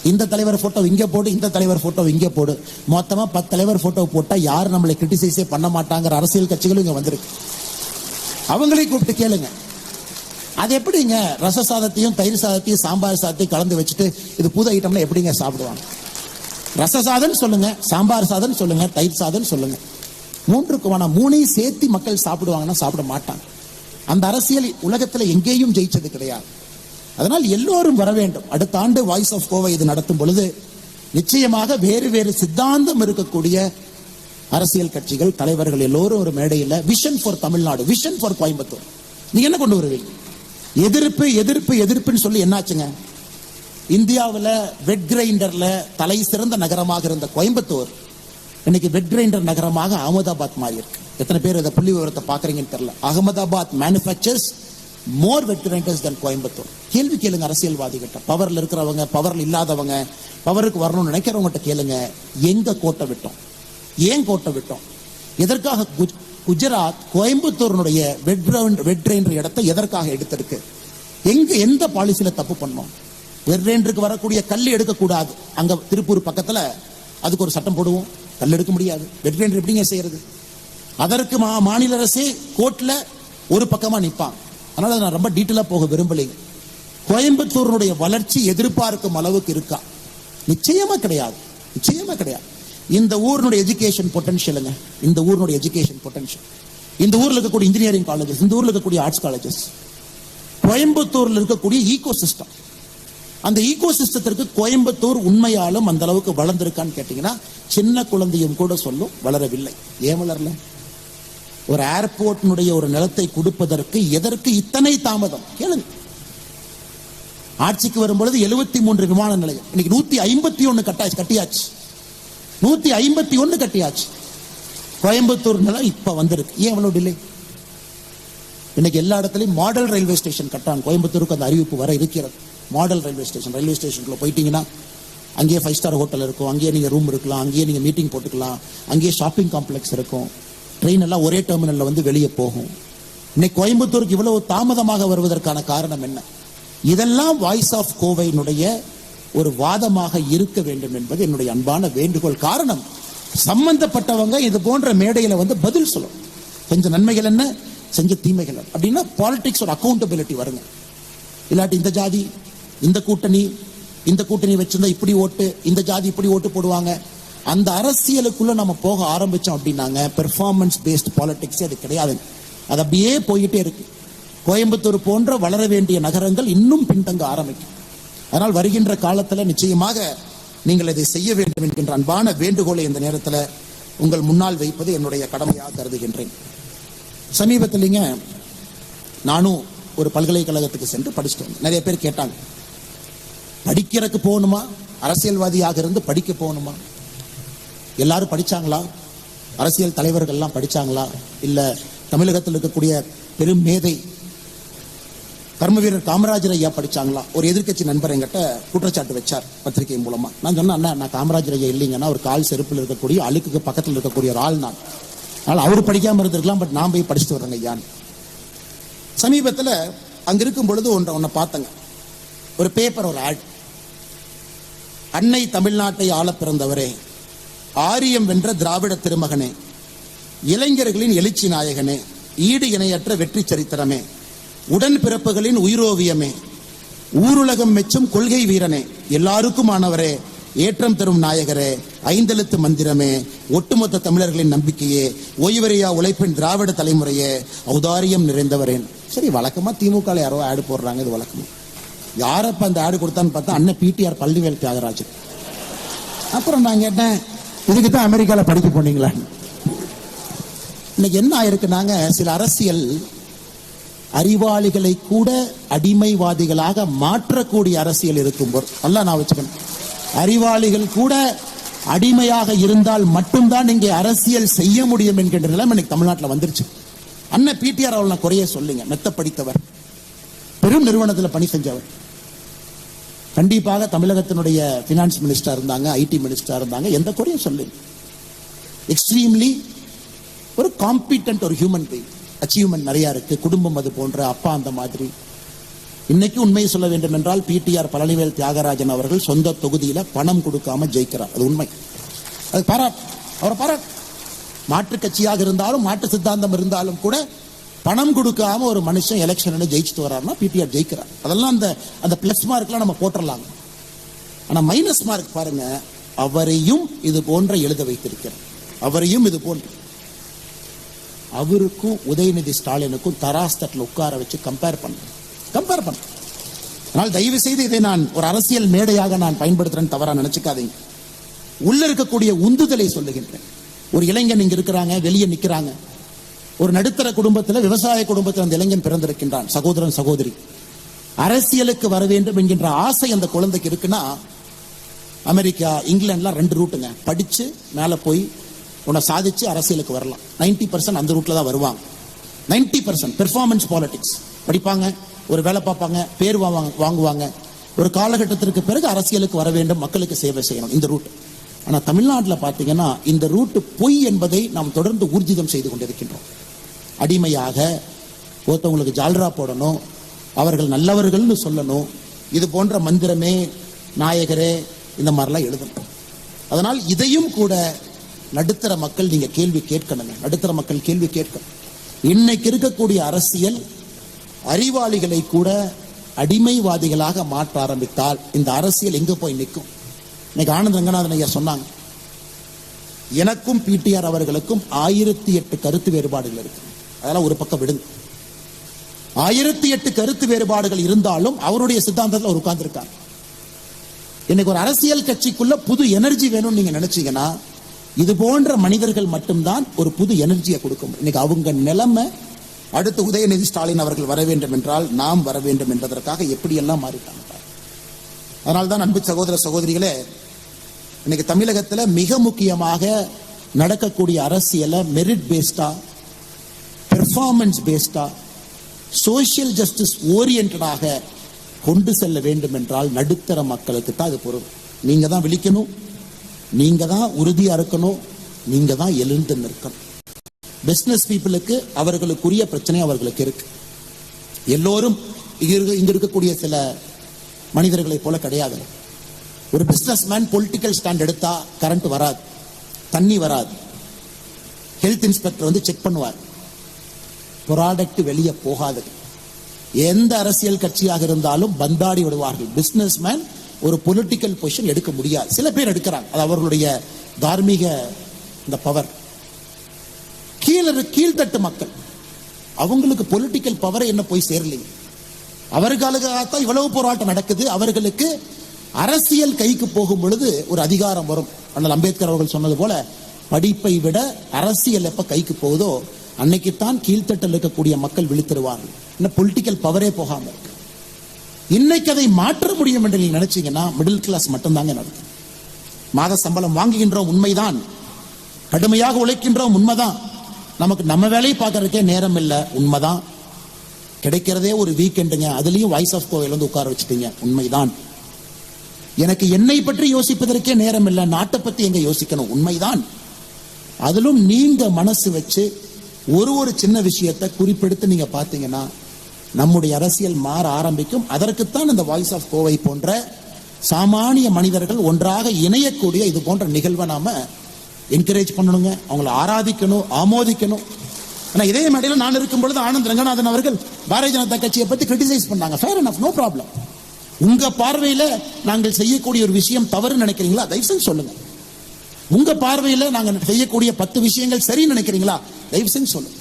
இந்த தலைவர் போட்டோ இங்க போடு, இந்த தலைவர் போட்டோ இங்க போடு, மொத்தமா 10 தலைவர் போட்டோ போட்டா யாரும் நம்மளை கிரிட்டிசைஸே பண்ண மாட்டாங்கிற அரசியல் கட்சிகளும் இங்க வந்திருக்கு. அவங்களையும் கூப்பிட்டு கேளுங்க. அது எப்படிங்க ரச சாதத்தையும் தயிர் சாதத்தையும் சாம்பார் சாதத்தையும் கலந்து வச்சுட்டு இது புது ஐட்டம்ல எப்படிங்க சாப்பிடுவாங்க? ரச சாதம் சொல்லுங்க, சாம்பார் சாதம் சொல்லுங்க, தயிர் சாதம் சொல்லுங்க, மூணையும் சேர்த்து மக்கள் சாப்பிடுவாங்கன்னா சாப்பிட மாட்டாங்க. அந்த அரசியல் உலகத்துல எங்கேயும் ஜெயிச்சது கிடையாது. அதனால் எல்லோரும் வர வேண்டும். அடுத்த ஆண்டு வாய்ஸ் ஆஃப் கோவை இது நடத்தும் பொழுது நிச்சயமாக வேறு வேறு சித்தாந்தம் இருக்கக்கூடிய அரசியல் கட்சிகள், தலைவர்கள் எல்லோரும் ஒரு மேடையில் vision for Tamil Nadu, vision for Coimbatore, நீங்க என்ன கொண்டு வருவீங்க? எதிர்ப்பு எதிர்ப்பு எதிர்ப்புன்னு சொல்லி என்னாச்சுங்க? இந்தியாவில் வெட் கிரைண்டர்ல தலை சிறந்த நகரமாக இருந்த கோயம்புத்தூர் இன்னைக்கு வெட் கிரைண்டர் நகரமாக அகமதாபாத் மாறி இருக்கு. எத்தனை பேர் இதை புள்ளி விவரத்தை பாக்குறீங்கன்னு தெரியல. அகமதாபாத் மேனுஃபேக்சர்ஸ் மோர் வெட் கிரைண்டர்ஸ் தென் கோயம்புத்தூர். கேள்வி கேளுங்க அரசியல்வாதி கிட்ட, பவர்ல இருக்கிறவங்க, பவர்ல இல்லாதவங்க, பவருக்கு வரணும்னு நினைக்கிறவங்க கேளுங்க, எங்க கோட்டை விட்டோம், ஏன் கோட்டை விட்டோம், எதற்காக குஜராத் கோயம்புத்தூருடைய வெட் கிரைண்டர் இடத்தை எதற்காக எடுத்திருக்கு, எந்த பாலிசியில தப்பு பண்ணோம்? வெட் கிரைண்டருக்கு வரக்கூடிய கல் எடுக்கக்கூடாது, அங்க திருப்பூர் பக்கத்துல அதுக்கு ஒரு சட்டம் போடுவோம், கல் எடுக்க முடியாது. வெட் கிரைண்டர் எப்படிங்க செய்யறது? அதற்கு மாநில அரசே கோர்ட்ல ஒரு பக்கமா நிற்பாங்க. அதனால நான் ரொம்ப டீட்டெயிலா போக விரும்பலைங்க. கோயம்புத்தூருடைய வளர்ச்சி எதிர்பார்க்கும் அளவுக்கு இருக்கா? நிச்சயமா கிடையாது, நிச்சயமா கிடையாது. இந்த ஊருடைய எஜுகேஷன் பொட்டன்ஷியலுங்க, இந்த ஊருடைய எஜுகேஷன் பொட்டன்ஷியல், இந்த ஊர்ல இருக்கக்கூடிய இன்ஜினியரிங் காலேஜஸ், இந்த ஊர்ல இருக்கக்கூடிய ஆர்ட்ஸ் காலேஜஸ், கோயம்புத்தூர்ல இருக்கக்கூடிய ஈகோ சிஸ்டம், அந்த ஈகோ சிஸ்டத்திற்கு கோயம்புத்தூர் உண்மையாலும் அந்த அளவுக்கு வளர்ந்திருக்கான்னு கேட்டீங்கன்னா சின்ன குழந்தையும் கூட சொல்லும் வளரவில்லை. ஏன் வளரல? ஒரு ஏர்போர்ட்டினுடைய ஒரு நிலத்தை கொடுப்பதற்கு எதற்கு இத்தனை தாமதம் கேளுங்க. ஆட்சிக்கு வரும்பொழுது 73 விமான நிலையம், இன்னைக்கு 151 கட்டியாச்சு, 151 கட்டியாச்சு. கோயம்புத்தூர் நிலம் இப்ப வந்திருக்கு. ஏன் எவ்வளவு டிலே? இன்னைக்கு எல்லா இடத்துலையும் மாடல் ரயில்வே ஸ்டேஷன் கட்டாங்க. கோயம்புத்தூருக்கு அந்த அறிவிப்பு வர இருக்கிறது. மாடல் ரயில்வே ஸ்டேஷனுக்குள்ள போயிட்டீங்கன்னா அங்கேயே 5 ஸ்டார் ஹோட்டல் இருக்கும், அங்கேயே நீங்க ரூம் இருக்கலாம், அங்கேயே நீங்க மீட்டிங் போட்டுக்கலாம், அங்கேயே ஷாப்பிங் காம்ப்ளெக்ஸ் இருக்கும், ட்ரெயின் எல்லாம் ஒரே டெர்மினல்ல வந்து வெளியே போகும். இன்னைக்கு கோயம்புத்தூருக்கு இவ்வளவு தாமதமாக வருவதற்கான காரணம் என்ன? இதெல்லாம் வாய்ஸ் ஆஃப் கோவையினுடைய ஒரு வாதமாக இருக்க வேண்டும் என்பது என்னுடைய அன்பான வேண்டுகோள். காரணம், சம்பந்தப்பட்டவங்க இது போன்ற மேடையில வந்து பதில் சொல்லும். செஞ்ச நன்மைகள் என்ன, செஞ்ச தீமைகள் அப்படின்னா பாலிடிக்ஸ் ஒரு அக்கௌண்டபிலிட்டி வருங்க. இல்லாட்டி இந்த ஜாதி இந்த கூட்டணி வச்சிருந்தா இப்படி ஓட்டு, இந்த ஜாதி இப்படி ஓட்டு போடுவாங்க, அந்த அரசியலுக்குள்ள நம்ம போக ஆரம்பிச்சோம் அப்படின்னாங்க பெர்ஃபார்மன்ஸ் பேஸ்ட் பாலிடிக்ஸ் அது கிடையாது. அது அப்படியே போயிட்டே இருக்கு. கோயம்புத்தூர் போன்ற வளர வேண்டிய நகரங்கள் இன்னும் பின்தங்க ஆரம்பிக்கும். அதனால் வருகின்ற காலத்தில் நிச்சயமாக நீங்கள் இதை செய்ய வேண்டும் என்கின்ற அன்பான வேண்டுகோளை இந்த நேரத்தில் உங்கள் முன்னால் வைப்பது என்னுடைய கடமையாக கருதுகின்றேன். சமீபத்தில்ங்க நானும் ஒரு பல்கலைக்கழகத்துக்கு சென்று படிச்சுட்டு வந்தேன். நிறைய பேர் கேட்டாங்க, படிக்கிறதுக்கு போகணுமா, அரசியல்வாதியாக இருந்து படிக்க போகணுமா? எல்லாரும் படிச்சாங்களா? அரசியல் தலைவர்கள் எல்லாம் படிச்சாங்களா? இல்ல தமிழகத்தில் இருக்கக்கூடிய பெரும் மேதை கர்ம வீரர் காமராஜர் ஐயா படிச்சாங்களா? ஒரு எதிர்க்கட்சி நண்பர் என்கிட்ட குற்றச்சாட்டு வச்சார் பத்திரிகை மூலமா. நான் சொன்னேன், அண்ணா நான் காமராஜர் ஐயா இல்லைங்கன்னா ஒரு கால் செருப்பில் இருக்கக்கூடிய அழுக்குக்கு பக்கத்தில் இருக்கக்கூடிய ஒரு ஆள் நான். அதனால அவரு படிக்காம இருந்திருக்கலாம், பட் நான் போய் படிச்சுட்டு வரேங்க ஐயான்னு. சமீபத்தில் அங்க இருக்கும் பொழுது ஒன்றை பார்த்தங்க. ஒரு பேப்பர், ஒரு ஆட். அன்னை தமிழ்நாட்டை ஆள பிறந்தவரே, ஆரியம் வென்ற திராவிட திருமகனே, இளைஞர்களின் எழுச்சி நாயகனே, ஈடு இணையற்ற வெற்றி சரித்திரமே, உடன் பிறப்புகளின் உயிரோவியமே, ஊருலகம் மெச்சும் கொள்கை வீரனே, எல்லாருக்குமானவரே, ஏற்றம் தரும் நாயகரே, ஐந்தெழுத்து மந்திரமே, ஒட்டுமொத்த தமிழர்களின் நம்பிக்கையே, ஓய்வறியா உழைப்பின் திராவிட தலைமுறையே, ஔதாரியம் நிறைந்தவரேன். சரி, வழக்கமா திமுக யாரோ ஆடு போடுறாங்க, இது வழக்கமா. யாரப்ப அந்த ஆடு கொடுத்தான்னு பார்த்தா அண்ணன் பிடிஆர் பழனிவேல் தியாகராஜன். அப்புறம் நான் கேட்டேன், இதுக்கு தான் அமெரிக்கால படிக்க போனீங்களா? இன்னைக்கு என்ன ஆயிருக்குனாங்க, சில அரசியல் அறிவாளிகளை கூட அடிமைவாதிகளாக மாற்றக்கூடிய அரசியல் இருக்கும்போது, நல்லா நான் வச்சுக்கணும், அறிவாளிகள் கூட அடிமையாக இருந்தால் மட்டும்தான் இங்கே அரசியல் செய்ய முடியும் என்கின்ற நிலைமை இன்னைக்கு தமிழ்நாட்டில் வந்துருச்சு. அண்ணன் பிடிஆர் அவள் நான் குறைய சொல்லுங்க, மெத்த படித்தவர், பெரும் நிறுவனத்தில் பணி செஞ்சவர், கண்டிப்பாக தமிழகத்தினுடைய பினான்ஸ் மினிஸ்டர் இருந்தாங்க, ஐடி மினிஸ்டர் இருந்தாங்க, எந்த குறையும் சொல்லு. எக்ஸ்ட்ரீம்லி ஒரு காம்பிட்டன்ட் ஒரு ஹியூமன் பீயிங், அச்சீவ்மெண்ட் நிறைய இருக்கு. குடும்பம் அது போன்ற, அப்பா அந்த மாதிரி. இன்னைக்கு உண்மையை சொல்ல வேண்டும் என்றால் பிடிஆர் பழனிவேல் தியாகராஜன் அவர்கள் சொந்த தொகுதியில பணம் கொடுக்காம ஜெயிக்கிறார். அது உண்மை, அது பாராட்டு, அவரை பாராட்டு. மாற்று கட்சியாக இருந்தாலும் மாற்று சித்தாந்தம் இருந்தாலும் கூட பணம் கொடுக்காம ஒரு மனுஷன் எலெக்ஷன் ஜெயிச்சுட்டு வர்றாருன்னா பிடிஆர் ஜெயிக்கிறார். அதெல்லாம் அந்த பிளஸ் மார்க்லாம் நம்ம போட்டுடலாம். ஆனா மைனஸ் மார்க் பாருங்க, அவரையும் இது போன்ற எழுத வைத்திருக்கிறார். அவரையும் இது போன்ற அவருக்கும் உதயநிதி ஸ்டாலினுக்கும் தராஸ் தட்டில் உட்கார வச்சு கம்பேர் பண்ண. அதனால் தயவு செய்து இதை நான் ஒரு அரசியல் மேடையாக நான் பயன்படுத்துறேன்னு தவறா நினைச்சுக்காதீங்க. உள்ள இருக்கக்கூடிய உந்துதலை சொல்லுகின்றேன். ஒரு இளைஞன் இங்க இருக்கிறாங்க, வெளியே நிக்கிறாங்க. ஒரு நடுத்தர குடும்பத்தில், விவசாய குடும்பத்தில் அந்த இளைஞன் பிறந்திருக்கின்றான், சகோதரன் சகோதரி. அரசியலுக்கு வர வேண்டும் என்கின்ற ஆசை அந்த குழந்தைக்கு இருக்குன்னா, அமெரிக்கா, இங்கிலாந்துலாம் 2 ரூட்டுங்க. படிச்சு மேல போய் உன்னை சாதிச்சு அரசியலுக்கு வரலாம். 90% அந்த ரூட்ல தான் வருவாங்க. 90% பெர்ஃபார்மன்ஸ் பாலிடிக்ஸ் படிப்பாங்க, ஒரு வேலை பார்ப்பாங்க, பேர் வாங்குவாங்க. ஒரு காலகட்டத்திற்கு பிறகு அரசியலுக்கு வர வேண்டும், மக்களுக்கு சேவை செய்யணும், இந்த ரூட். ஆனா தமிழ்நாட்டில் பார்த்தீங்கன்னா இந்த ரூட் பொய் என்பதை நாம் தொடர்ந்து ஊர்ஜிதம் செய்து கொண்டிருக்கின்றோம். அடிமையாக ஒருத்தவங்களுக்கு ஜால்ரா போடணும், அவர்கள் நல்லவர்கள்னு சொல்லணும், இது போன்ற மந்திரமே நாயகரே இந்த மாதிரிலாம் எழுதணும். அதனால் இதையும் கூட நடுத்தர மக்கள் நீங்க கேள்வி கேட்கணுங்க. நடுத்தர மக்கள் கேள்வி கேட்கணும். இன்னைக்கு இருக்கக்கூடிய அரசியல் அறிவாளிகளை கூட அடிமைவாதிகளாக மாற்ற ஆரம்பித்தால் இந்த அரசியல் எங்க போய் நிற்கும்? இன்னைக்கு ஆனந்த் ரங்கநாதன் ஐயா சொன்னாங்க, எனக்கும் பிடிஆர் அவர்களுக்கும் 1008 கருத்து வேறுபாடுகள் இருக்கு. அதெல்லாம் ஒரு பக்கம் விடுங்க. 1008 கருத்து வேறுபாடுகள் இருந்தாலும் அவருடைய சித்தாந்தத்தில் அவர் உட்கார்ந்துருக்காங்க. இன்னைக்கு ஒரு அரசியல் கட்சிக்குள்ள புது எனர்ஜி வேணும்னு நீங்க நினைச்சீங்கன்னா இது போன்ற மனிதர்கள் மட்டும்தான் ஒரு புது எனர்ஜியை கொடுக்கும். இன்னைக்கு அவங்க நிலைமை, அடுத்து உதயநிதி ஸ்டாலின் அவர்கள் வர வேண்டும் என்றால் நாம் வர வேண்டும் என்பதற்காக எப்படியெல்லாம் மாறிட்டாங்க. அதனால்தான் அன்பு சகோதர சகோதரிகளே, இன்னைக்கு தமிழகத்தில் மிக முக்கியமாக நடக்கக்கூடிய அரசியலை மெரிட் பேஸ்டா, பெர்ஃபார்மன்ஸ் பேஸ்டா, சோசியல் ஜஸ்டிஸ் ஓரியன்டாக கொண்டு செல்ல வேண்டும் என்றால் நடுத்தர மக்களுக்கு தான் அது பொருள். நீங்க தான் விழிக்கணும், நீங்க தான் உறுதியா இருக்கணும், நீங்க தான் எழுந்து நிற்கணும். பிசினஸ் பீப்புளுக்கு அவர்களுக்குரிய பிரச்சனை அவர்களுக்கு இருக்கு. எல்லோரும் இங்க இருக்கக்கூடிய சில மனிதர்களை போல கிடையாது. ஒரு பிசினஸ் மேன் பொலிட்டிக்கல் ஸ்டாண்ட் எடுத்தா கரண்ட் வராது, தண்ணி வராது, ஹெல்த் இன்ஸ்பெக்டர் வந்து செக் பண்ணுவார், ப்ராடக்ட் வெளியே போகாது. எந்த அரசியல் கட்சியாக இருந்தாலும் பந்தாடி விடுவார்கள். பிசினஸ் மேன் ஒரு பொலிட்டிக்கல் பொசிஷன் எடுக்க முடியாது. சில பேர் எடுக்கிறாங்க, அது அவர்களுடைய தார்மீக இந்த பவர். கீழ்த்தட்டு மக்கள் அவங்களுக்கு பொலிட்டிக்கல் பவர் என்ன போய் சேரலைங்க. அவர்களுக்காகத்தான் இவ்வளவு போராட்டம் நடக்குது. அவர்களுக்கு அரசியல் கைக்கு போகும் பொழுது ஒரு அதிகாரம் வரும். அண்ணல் அம்பேத்கர் அவர்கள் சொன்னது போல, படிப்பை விட அரசியல் எப்ப கைக்கு போகுதோ அன்னைக்குத்தான் கீழ்த்தட்டில் இருக்கக்கூடிய மக்கள் விழித்திருவார்கள். இன்னும் பொலிட்டிக்கல் பவரே போகாம இருக்கு. இன்னைக்கு அதை மாற்ற முடியும் என்று நீங்க நினைச்சீங்கன்னா மிடில் கிளாஸ் மட்டும்தாங்க நடக்கும். மாத சம்பளம் வாங்குகின்றோம் உண்மைதான், கடுமையாக உழைக்கின்றோம் உண்மைதான், நமக்கு நம்ம வேலையை பார்க்கறதுக்கே நேரம் இல்லை உண்மைதான், கிடைக்கிறதே ஒரு வீக்கெண்டுங்க, அதுலயும் வாய்ஸ் ஆஃப் கோவையில வந்து உட்கார வச்சுட்டீங்க உண்மைதான், எனக்கு என்னை பற்றி யோசிப்பதற்கே நேரம் இல்லை, நாட்டை பத்தி எங்க யோசிக்கணும் உண்மைதான். அதிலும் நீங்க மனசு வச்சு ஒரு சின்ன விஷயத்தை குறிப்பெடுத்து நீங்க பாத்தீங்கன்னா நம்முடைய அரசியல் மாற ஆரம்பிக்கும். அதற்குத்தான் இந்த வாய்ஸ் ஆஃப் கோவை போன்ற சாமானிய மனிதர்கள் ஒன்றாக இணையக்கூடிய இது போன்ற நிகழ்வை நாம என்கரேஜ் பண்ணணுங்க, அவங்களை ஆராதிக்கணும், ஆமோதிக்கணும். ஆனா இதே மேடையில் நான் இருக்கும் பொழுது ஆனந்த் ரங்கநாதன் அவர்கள் பாரதிய ஜனதா கட்சியை பத்தி கிரிட்டிசைஸ் பண்ணாங்க. Fair enough, no problem. உங்க பார்வையில நாங்கள் செய்யக்கூடிய ஒரு விஷயம் தவறு நினைக்கிறீங்களா, தயவு செஞ்சு சொல்லுங்க. உங்க பார்வையில நாங்கள் செய்யக்கூடிய 10 விஷயங்கள் சரி நினைக்கிறீங்களா, தயவு செஞ்சு சொல்லுங்க.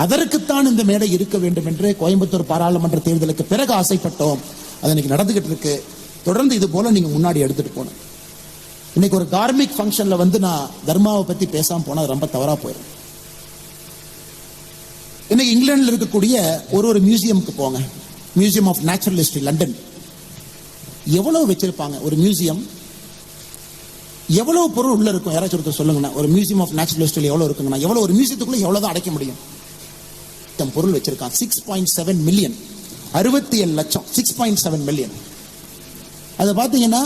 அதற்குத்தான் இந்த மேடை இருக்க வேண்டும் என்று கோயம்புத்தூர் பாராளுமன்ற தேர்தலுக்கு பிறகு ஆசைப்பட்டோம். அது இன்னைக்கு நடந்துகிட்டு இருக்கு. தொடர்ந்து இது போல நீங்க முன்னாடி எடுத்துட்டு போகணும். இன்னைக்கு ஒரு கார்மிக் ஃபங்க்ஷன்ல வந்து நான் தர்மாவை பத்தி பேசாம போனா ரொம்ப தவறா போயிடும். இன்னைக்கு இங்கிலாந்துல இருக்கக்கூடிய ஒரு மியூசியமுக்கு போங்க, museum of natural history London. எவ்வளவு வச்சிருப்பாங்க ஒரு மியூசியம், எவ்வளவு பொருள் உள்ள இருக்கும் யாராச்சும் ஒருத்தர் சொல்லுங்கண்ணா. ஒரு மியூசியம் ஆஃப் நேச்சுரல் ஹிஸ்டரி எவ்வளவு இருக்குங்கண்ணா, எவ்வளவு ஒரு மியூசியத்துக்குள்ள எவ்வளவுதான் அடைக்க முடியும்? பொருள் வச்சிருக்காங்க. 6.7 மில்லியன், 67 லட்சம், 6.7 மில்லியன். அது பார்த்தீங்கன்னா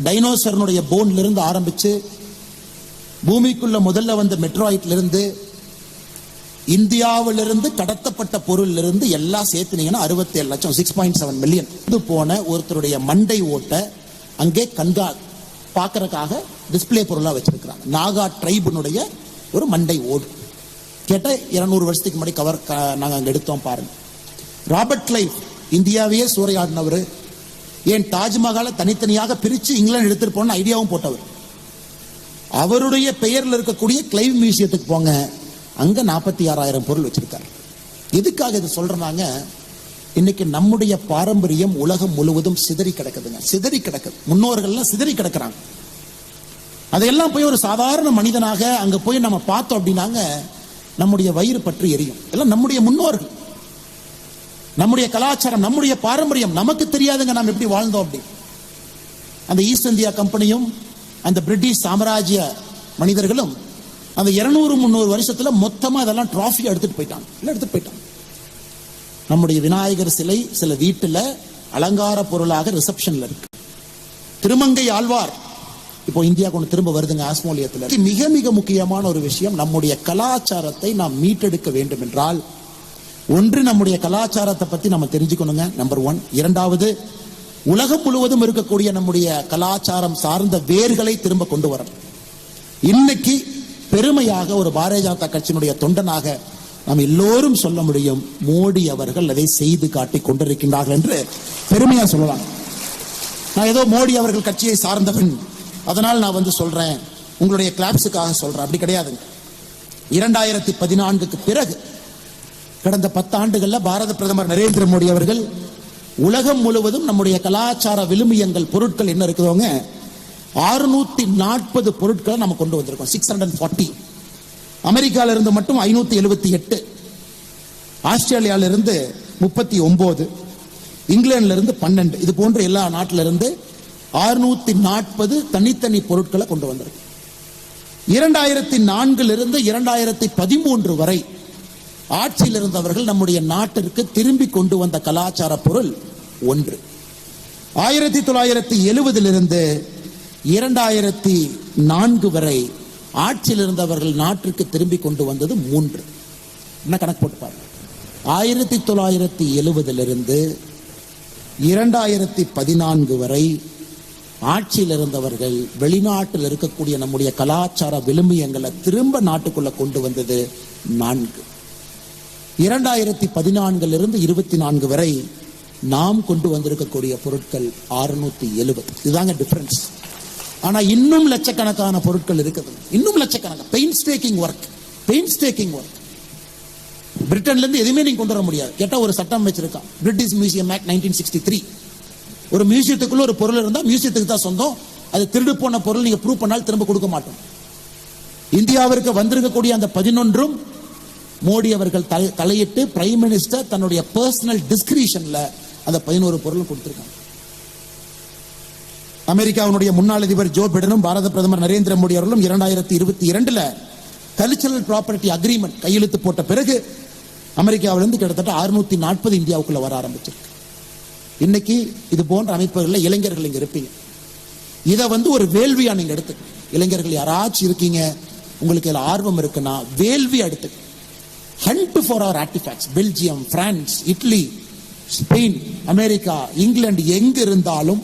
டைனோசரனுடைய போன்ல இருந்து ஆரம்பிச்சு பூமிக்குள்ள முதல்ல வந்த மெட்ராய்ட்ல இருந்து இந்தியாவிலிருந்து கடத்தப்பட்ட பொருள் இருந்து எல்லாம் சேர்த்துனீங்கன்னா 67 லட்சம் 6.7 மில்லியன் போன ஒருத்தருடைய மண்டை ஓட்ட அங்கே பார்க்கறதுக்காக டிஸ்பிளே பொருளா வச்சிருக்கிறாங்க. நாகா ட்ரைபினுடைய ஒரு மண்டை ஓடு கேட்ட 200 வருஷத்துக்கு முன்னாடி நாங்க அங்க எடுத்தோம் பாருங்க. ராபர்ட் கிளைவ் இந்தியாவையே சூறையாடினவர், ஏன் தாஜ்மஹாலை தனித்தனியாக பிரிச்சு இங்கிலாந்து எடுத்துட்டு போன ஐடியாவும் போட்டவர். அவருடைய பெயர்ல இருக்கக்கூடிய கிளைவ் மியூசியத்துக்கு போங்க, அங்க 46,000 பொருள் வச்சிருக்காரு. எதுக்காக இது சொல்றாங்க? இன்னைக்கு நம்முடைய பாரம்பரியம் உலகம் முழுவதும் சிதறி கிடக்குதுங்க, சிதறி கிடக்குது. முன்னோர்கள்லாம் சிதறி கிடக்குறாங்க. அதையெல்லாம் போய் ஒரு சாதாரண மனிதனாக அங்க போய் நம்ம பார்த்தோம் அப்படின்னாங்க நம்முடைய வயிறு பற்றி எரியும். எல்லாம் நம்முடைய முன்னோர்கள், நம்முடைய கலாச்சாரம், நம்முடைய பாரம்பரியம். நமக்கு தெரியாதுங்க நாம் எப்படி வாழ்ந்தோம் அப்படி. அந்த ஈஸ்ட் இந்தியா கம்பெனியும் அந்த பிரிட்டிஷ் சாம்ராஜ்ய மனிதர்களும் அந்த 200-300 வருஷத்துல மொத்தமா அதெல்லாம் டிராஃபி எடுத்துட்டு போயிட்டாங்க. நம்முடைய விநாயகர் சிலை சில வீட்டுல அலங்கார பொருளாக ரிசப்ஷன்ல இருக்கு. திருமங்கை ஆழ்வார் இப்போ இந்தியா கொண்டு திரும்ப வருதுங்க ஆஸ்மோலியத்துல. மிக மிக முக்கியமான ஒரு விஷயம், நம்முடைய கலாச்சாரத்தை நாம் மீட்டெடுக்க வேண்டும் என்றால் ஒன்று நம்முடைய கலாச்சாரத்தை பத்தி நம்ம தெரிஞ்சுக்கணுங்க, நம்பர் 1. இரண்டாவது, உலகம் முழுவதும் இருக்கக்கூடிய நம்முடைய கலாச்சாரம் சார்ந்த வேர்களை திரும்ப கொண்டு வரணும். இன்னைக்கு பெருமையாக ஒரு பாரதிய ஜனதா கட்சியினுடைய தொண்டனாக நாம் எல்லோரும் சொல்ல முடியும், மோடி அவர்கள் அதை செய்து காட்டி கொண்டிருக்கின்றார்கள் என்று பெருமையா சொல்லலாம். நான் ஏதோ மோடி அவர்கள் கட்சியை சார்ந்தவன் அதனால் நான் சொல்றேன், உங்களுடைய கிளாப்ஸுக்காக சொல்றேன், அப்படி கிடையாதுங்க. 2014க்கு பிறகு கடந்த 10 ஆண்டுகள்ல பாரத பிரதமர் நரேந்திர மோடி அவர்கள் உலகம் முழுவதும் நம்முடைய கலாச்சார விழுமியங்கள் பொருட்கள் என்ன இருக்குதோங்க 640 பொருட்களை நம்ம கொண்டு வந்திருக்கோம். 640. அமெரிக்கால இருந்து மட்டும் 578, ஆஸ்திரேலியால இருந்து 39, இங்கிலாந்துல இருந்து 12, இது போன்ற எல்லா நாட்டில இருந்து 640 தனித்தனி பொருட்களை கொண்டு வந்திருக்கோம். 2004 இருந்து 2013 வரை ஆட்சியில் இருந்தவர்கள் நம்முடைய நாட்டிற்கு திரும்பி கொண்டு வந்த கலாச்சார பொருள் 1. 1970 இருந்து 2004 வரை ஆட்சியில் இருந்தவர்கள் நாட்டிற்கு திரும்பி கொண்டு வந்தது 3. என்ன கணக்கு போட்டு பாருங்க. 1970 இருந்து 2014 வரை ஆட்சியில் இருந்தவர்கள் வெளிநாட்டில் இருக்கக்கூடிய நம்முடைய கலாச்சார விழுமியங்களை திரும்ப நாட்டுக்குள்ள கொண்டு வந்தது 4. 2014 இருந்து 24 வரை நாம் கொண்டு வந்திருக்கக்கூடிய பொருட்கள் 670. இதுதாங்க டிஃபரன்ஸ். ஆனா இன்னும் லட்சக்கணக்கான பொருட்கள் இருக்குது, இன்னும் லட்சக்கணக்கான பெயின்ஸ்டேக்கிங் ஒர்க். பிரிட்டன்ல இருந்து எதுவுமே நீங்க கொண்டு வர முடியாது. கேட்டா ஒரு சட்டம் வச்சிருக்கான், பிரிட்டிஷ் மியூசியம் ஆக்ட் 1963. ஒரு மியூசியத்துக்குள்ள ஒரு பொருள் இருந்தா மியூசியத்துக்கு தான் சொந்தம், அது திருடு போன பொருள் நீங்க ப்ரூவ் பண்ணாலும் திரும்ப கொடுக்க மாட்டோம். இந்தியாவிற்கு வந்திருக்கக்கூடிய அந்த 11ம் மோடி அவர்கள் தலையிட்டு பிரைம் மினிஸ்டர் தன்னுடைய பர்சனல் டிஸ்கிரிஷன்ல அந்த 11 பொருள் கொடுத்திருக்காங்க. அமெரிக்காவுடைய முன்னாள் அதிபர் ஜோ பிடனும் பாரத பிரதமர் நரேந்திர மோடி அவர்களும் 2022 கல்ச்சரல் ப்ராப்பர்ட்டி அக்ரிமெண்ட் கையெழுத்து போட்ட பிறகு அமெரிக்காவிலிருந்து கிட்டத்தட்ட 640 இந்தியாவுக்குள்ள வர ஆரம்பிச்சிருக்கு. இன்னைக்கு இது போன்ற அமைப்புகளில் இளைஞர்கள் இங்க இருப்பீங்க. இதை ஒரு வேள்வியா நீங்க எடுத்து, இளைஞர்கள் யாராச்சும் இருக்கீங்க உங்களுக்கு இதுல ஆர்வம் இருக்குன்னா வேள்வியா எடுத்து hunt for our artifacts. Belgium, France, Italy, Spain, America, England எங்க இருந்தாலும்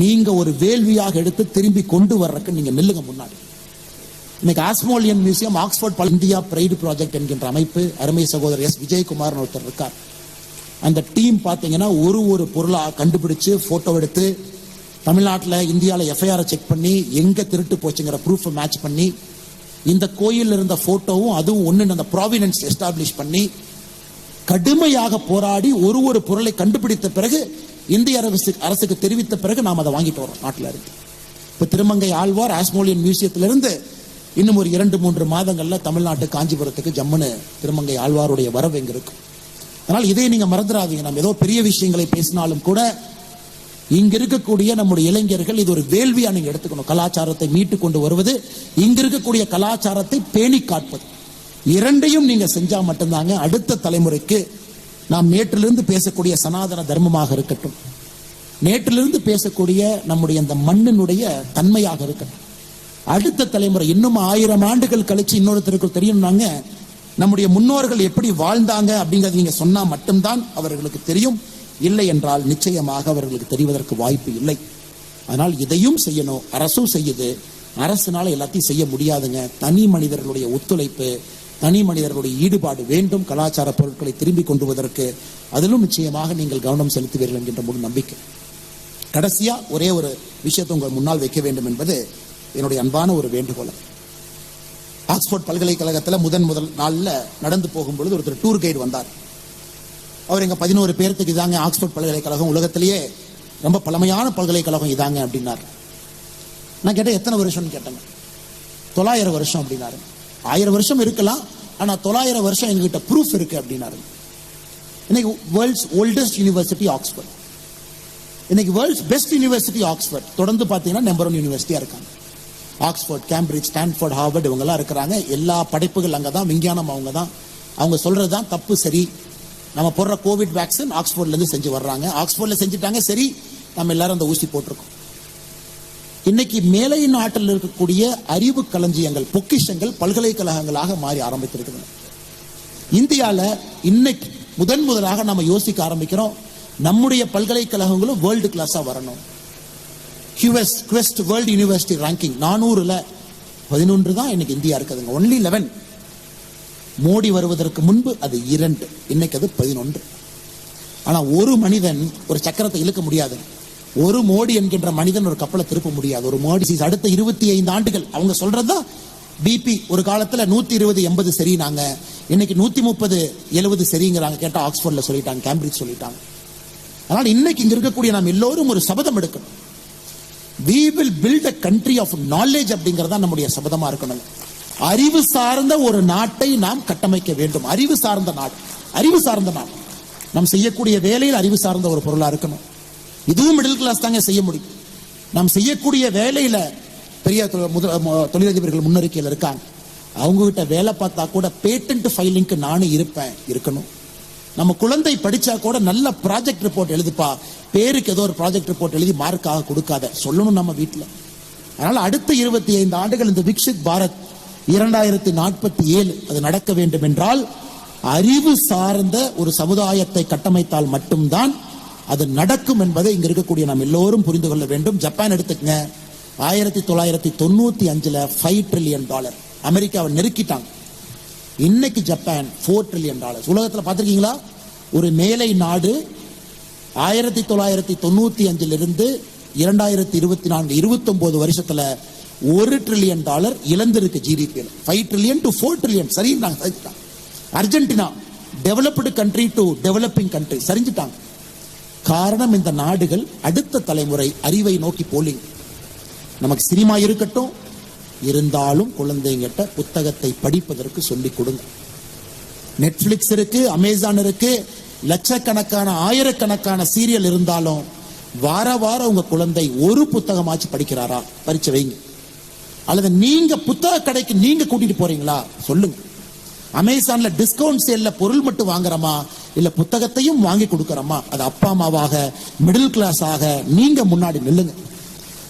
நீங்க ஒரு வேள்வியாக எடுத்து திரும்பி கொண்டு வர்றதுக்கு நீங்க நில்லுங்க முன்னாடி. இன்னைக்கு Ashmolean museum, Oxford India pride project என்கின்ற அமைப்பு, அருமை சகோதரர் எஸ் விஜயகுமார் ஒருத்தர் இருக்கார். அந்த டீம் பாத்தீங்கன்னா ஒரு பொருளா கண்டுபிடிச்சு போட்டோ எடுத்து தமிழ்நாட்டில் இந்தியாவில் எஃப்ஐஆர் செக் பண்ணி எங்க திருட்டு போச்சுங்கிற ப்ரூஃப் மேட்ச் பண்ணி இந்த கோயில் இருந்த போட்டோவும் அதுவும் ஒன்னு அந்த ப்ராவினன்ஸ் எஸ்டாப்ளிஷ் பண்ணி கடுமையாக போராடி ஒரு பொருளை கண்டுபிடித்த பிறகு இந்திய அரசுக்கு தெரிவித்த பிறகு நாம் அதை வாங்கிட்டு வரோம் நாட்டில் இருக்கு. இப்ப திருமங்கை ஆழ்வார் ஆஸ்மோலியன் மியூசியத்திலிருந்து இன்னும் ஒரு 2-3 மாதங்கள்ல தமிழ்நாட்டு காஞ்சிபுரத்துக்கு ஜம்முன்னு திருமங்கை ஆழ்வாருடைய வரவு எங்க இருக்கும். அதனால் இதை நீங்க மறந்துடாதீங்க. நம்ம ஏதோ பெரிய விஷயங்களை பேசினாலும் கூட இங்க இருக்கக்கூடிய நம்முடைய இளைஞர்கள் இது ஒரு வேள்வியா நீங்க எடுத்துக்கணும். கலாச்சாரத்தை மீட்டு கொண்டு வருவது, இங்க இருக்கக்கூடிய கலாச்சாரத்தை பேணி காட்பது, இரண்டையும் நீங்க செஞ்சா மட்டும்தாங்க அடுத்த தலைமுறைக்கு நாம் நேற்றிலிருந்து பேசக்கூடிய சனாதன தர்மமாக இருக்கட்டும், நேற்றிலிருந்து பேசக்கூடிய நம்முடைய அந்த மண்ணினுடைய தன்மையாக இருக்கட்டும். அடுத்த தலைமுறை இன்னும் 1000 ஆண்டுகள் கழிச்சு இன்னொருத்தருக்கு தெரியும்னாங்க, நம்முடைய முன்னோர்கள் எப்படி வாழ்ந்தாங்க அப்படிங்கறது நீங்க சொன்னா மட்டும்தான் அவர்களுக்கு தெரியும். இல்லை என்றால் நிச்சயமாக அவர்களுக்கு தெரிவதற்கு வாய்ப்பு இல்லை. அதனால் இதையும் செய்யணும். அரசும் செய்யுது. அரசுனால எல்லாத்தையும் செய்ய முடியாதுங்க. தனி மனிதர்களுடைய ஒத்துழைப்பு, தனி மனிதர்களுடைய ஈடுபாடு வேண்டும். கலாச்சார பொருட்களை திரும்பி கொண்டு வருவதற்கு அதிலும் நிச்சயமாக நீங்கள் கவனம் செலுத்துவீர்கள் என்கின்ற முழு நம்பிக்கை. கடைசியா ஒரே ஒரு விஷயத்தை உங்கள் முன்னால் வைக்க வேண்டும் என்பது என்னுடைய அன்பான ஒரு வேண்டுகோள். ஆக்ஸ்போர்ட் பல்கலைக்கழகத்தில் முதல் நாள்ல நடந்து போகும்பொழுது ஒருத்தர் டூர் கைடு வந்தார். அவர் எங்க 11 பேர்த்துக்கு இதாங்க ஆக்ஸ்போர்ட் பல்கலைக்கழகம், உலகத்திலேயே ரொம்ப பழமையான பல்கலைக்கழகம் இதாங்க அப்படின்னாரு. நான் கேட்டேன் எத்தனை வருஷம்னு கேட்டேங்க. 900 வருஷம் அப்படின்னாரு. 1000 வருஷம் இருக்கலாம், ஆனா 900 வருஷம் எங்ககிட்ட ப்ரூஃப் இருக்கு அப்படின்னாரு. இன்னைக்கு வேர்ல்ட்ஸ் ஓல்டஸ்ட் யூனிவர்சிட்டி ஆக்ஸ்போர்ட், இன்னைக்கு வேர்ல்ட்ஸ் பெஸ்ட் யூனிவர்சிட்டி ஆக்ஸ்போர்ட். தொடர்ந்து பார்த்தீங்கன்னா நம்பர் 1 யூனிவர்சிட்டியா இருக்காங்க. ஆக்ஸ்போர்ட், கேம்பிரிட்ஜ், ஸ்டான்ஃபோர்ட், ஹார்வர்ட் இவங்கெல்லாம் இருக்கிறாங்க. எல்லா படைப்புகள் அங்கே தான், விஞ்ஞானம் அவங்க தான். அவங்க சொல்றது தான் தப்பு சரி. நம்ம போடுற கோவிட் வேக்சின் ஆக்ஸ்போர்ட்ல இருந்து செஞ்சு வர்றாங்க. ஆக்ஸ்போர்ட்ல செஞ்சுட்டாங்க சரி, நம்ம எல்லாரும் அந்த ஊசி போட்டிருக்கோம். இன்னைக்கு மேலை நாட்டில் இருக்கக்கூடிய அறிவு களஞ்சியங்கள், பொக்கிஷங்கள் பல்கலைக்கழகங்களாக மாறி ஆரம்பித்திருக்குது. இந்தியாவில் இன்னைக்கு முதலாக நம்ம யோசிக்க ஆரம்பிக்கிறோம், நம்முடைய பல்கலைக்கழகங்களும் வேர்ல்டு கிளாஸா வரணும். குவெஸ்ட் வேர்ல்டு யூனிவர்சிட்டி ரேங்கிங் 400ல 11 தான் இன்னைக்கு இந்தியா இருக்குதுங்க. ஒன்லி 11. மோடி வருவதற்கு முன்பு அது 2, இன்னைக்கு அது 11. ஆனா ஒரு மனிதன் ஒரு சக்கரத்தை இழுக்க முடியாது. ஒரு மோடி என்கின்ற மனிதன் ஒரு கப்பலை திருப்ப முடியாது. ஒரு மோடி அடுத்த 25 ஆண்டுகள் அவங்க சொல்றதுதான். பிபி ஒரு காலத்துல 120/80 சரினாங்க, இன்னைக்கு 130/70 சரிங்கிறாங்க. கேட்டா ஆக்ஸ்போர்ட்ல சொல்லிட்டாங்க, கேம்பிரிட்ஜ் சொல்லிட்டாங்க. அதனால இன்னைக்கு இங்க இருக்கக்கூடிய நாம் எல்லோரும் ஒரு சபதம் எடுக்கணும். We will build a country of knowledge அப்படிங்கறதா நம்முடைய சபதமா இருக்கணும். அறிவு சார்ந்த ஒரு நாட்டை நாம் கட்டமைக்க வேண்டும். அறிவு சார்ந்த நாடு, அறிவு சார்ந்த நாடு. நாம் செய்யக்கூடிய வேலையில் அறிவு சார்ந்த ஒரு பொருளா இருக்கணும். இதுவும் மிடில் கிளாஸ் தாங்க செய்ய முடியும். நாம் செய்யக்கூடிய வேலையில பெரிய தொழிலதிபர்கள் முன்னறிக்கையில் இருக்காங்க. அவங்க கிட்ட வேலை பார்த்தா கூட பேட்டன்ட் ஃபைலிங்க்கு நானும் இருக்கணும். நம்ம குழந்தை படிச்சா கூட நல்ல ப்ராஜெக்ட் ரிப்போர்ட் எழுதுப்பா, பேருக்கு ஏதோ ஒரு ப்ராஜெக்ட் ரிப்போர்ட் எழுதி மார்க்காக கொடுக்காத சொல்லணும் நம்ம வீட்டில். அதனால அடுத்த 25 ஆண்டுகள் இந்த விக்ஷித் பாரத் 2047 அது நடக்க வேண்டும் என்றால் அறிவு சார்ந்த ஒரு சமுதாயத்தை கட்டமைத்தால் மட்டும்தான் அது நடக்கும் என்பதை இங்க இருக்கக்கூடிய நாம் எல்லோரும் புரிந்து கொள்ள வேண்டும். ஜப்பான் எடுத்துக்கங்க, 1995ல $5 trillion அமெரிக்காவை நெருக்கிட்டாங்க. இன்னைக்கு ஜப்பான் $4 trillion. உலகத்தில் பார்த்திருக்கீங்களா? ஒரு மேலை நாடு 1995 இருந்து 2024 29 வருஷத்துல $1 trillion இழந்திருக்கு ஜிடிபி. 5 trillion to 4 trillion சரிஞ்சிட்டாங்க. Argentina developed country to developing country சரிஞ்சிட்டாங்க. காரணம் இந்த நாடுகள் அடுத்த தலைமுறை அறிவை நோக்கி போலிங். நமக்கு சினிமா இருக்கட்டும், இருந்தாலும் குழந்தைங்கிட்ட புத்தகத்தை படிப்பதற்கு சொல்லிக் கொடுங்க. நெட்ஃபிளிக்ஸ் இருக்கு, அமேசான் இருக்கு, லட்சக்கணக்கான ஆயிரக்கணக்கான சீரியல் இருந்தாலும் வாரம் உங்க குழந்தை ஒரு புத்தகமாச்சு படிக்கிறாரா? பரிச்சை வைங்க. அல்லது நீங்க புத்தக கடைக்கு நீங்க கூட்டிட்டு போறீங்களா? சொல்லுங்க. அமேசான்ல டிஸ்கவுண்ட் சேல்ல பொருள் மட்டும் வாங்குறோமா, இல்ல புத்தகத்தையும் வாங்கி கொடுக்கறோமா? அது அப்பா அம்மாவாக மிடில் கிளாஸ் ஆக நீங்க முன்னாடி நில்லுங்க.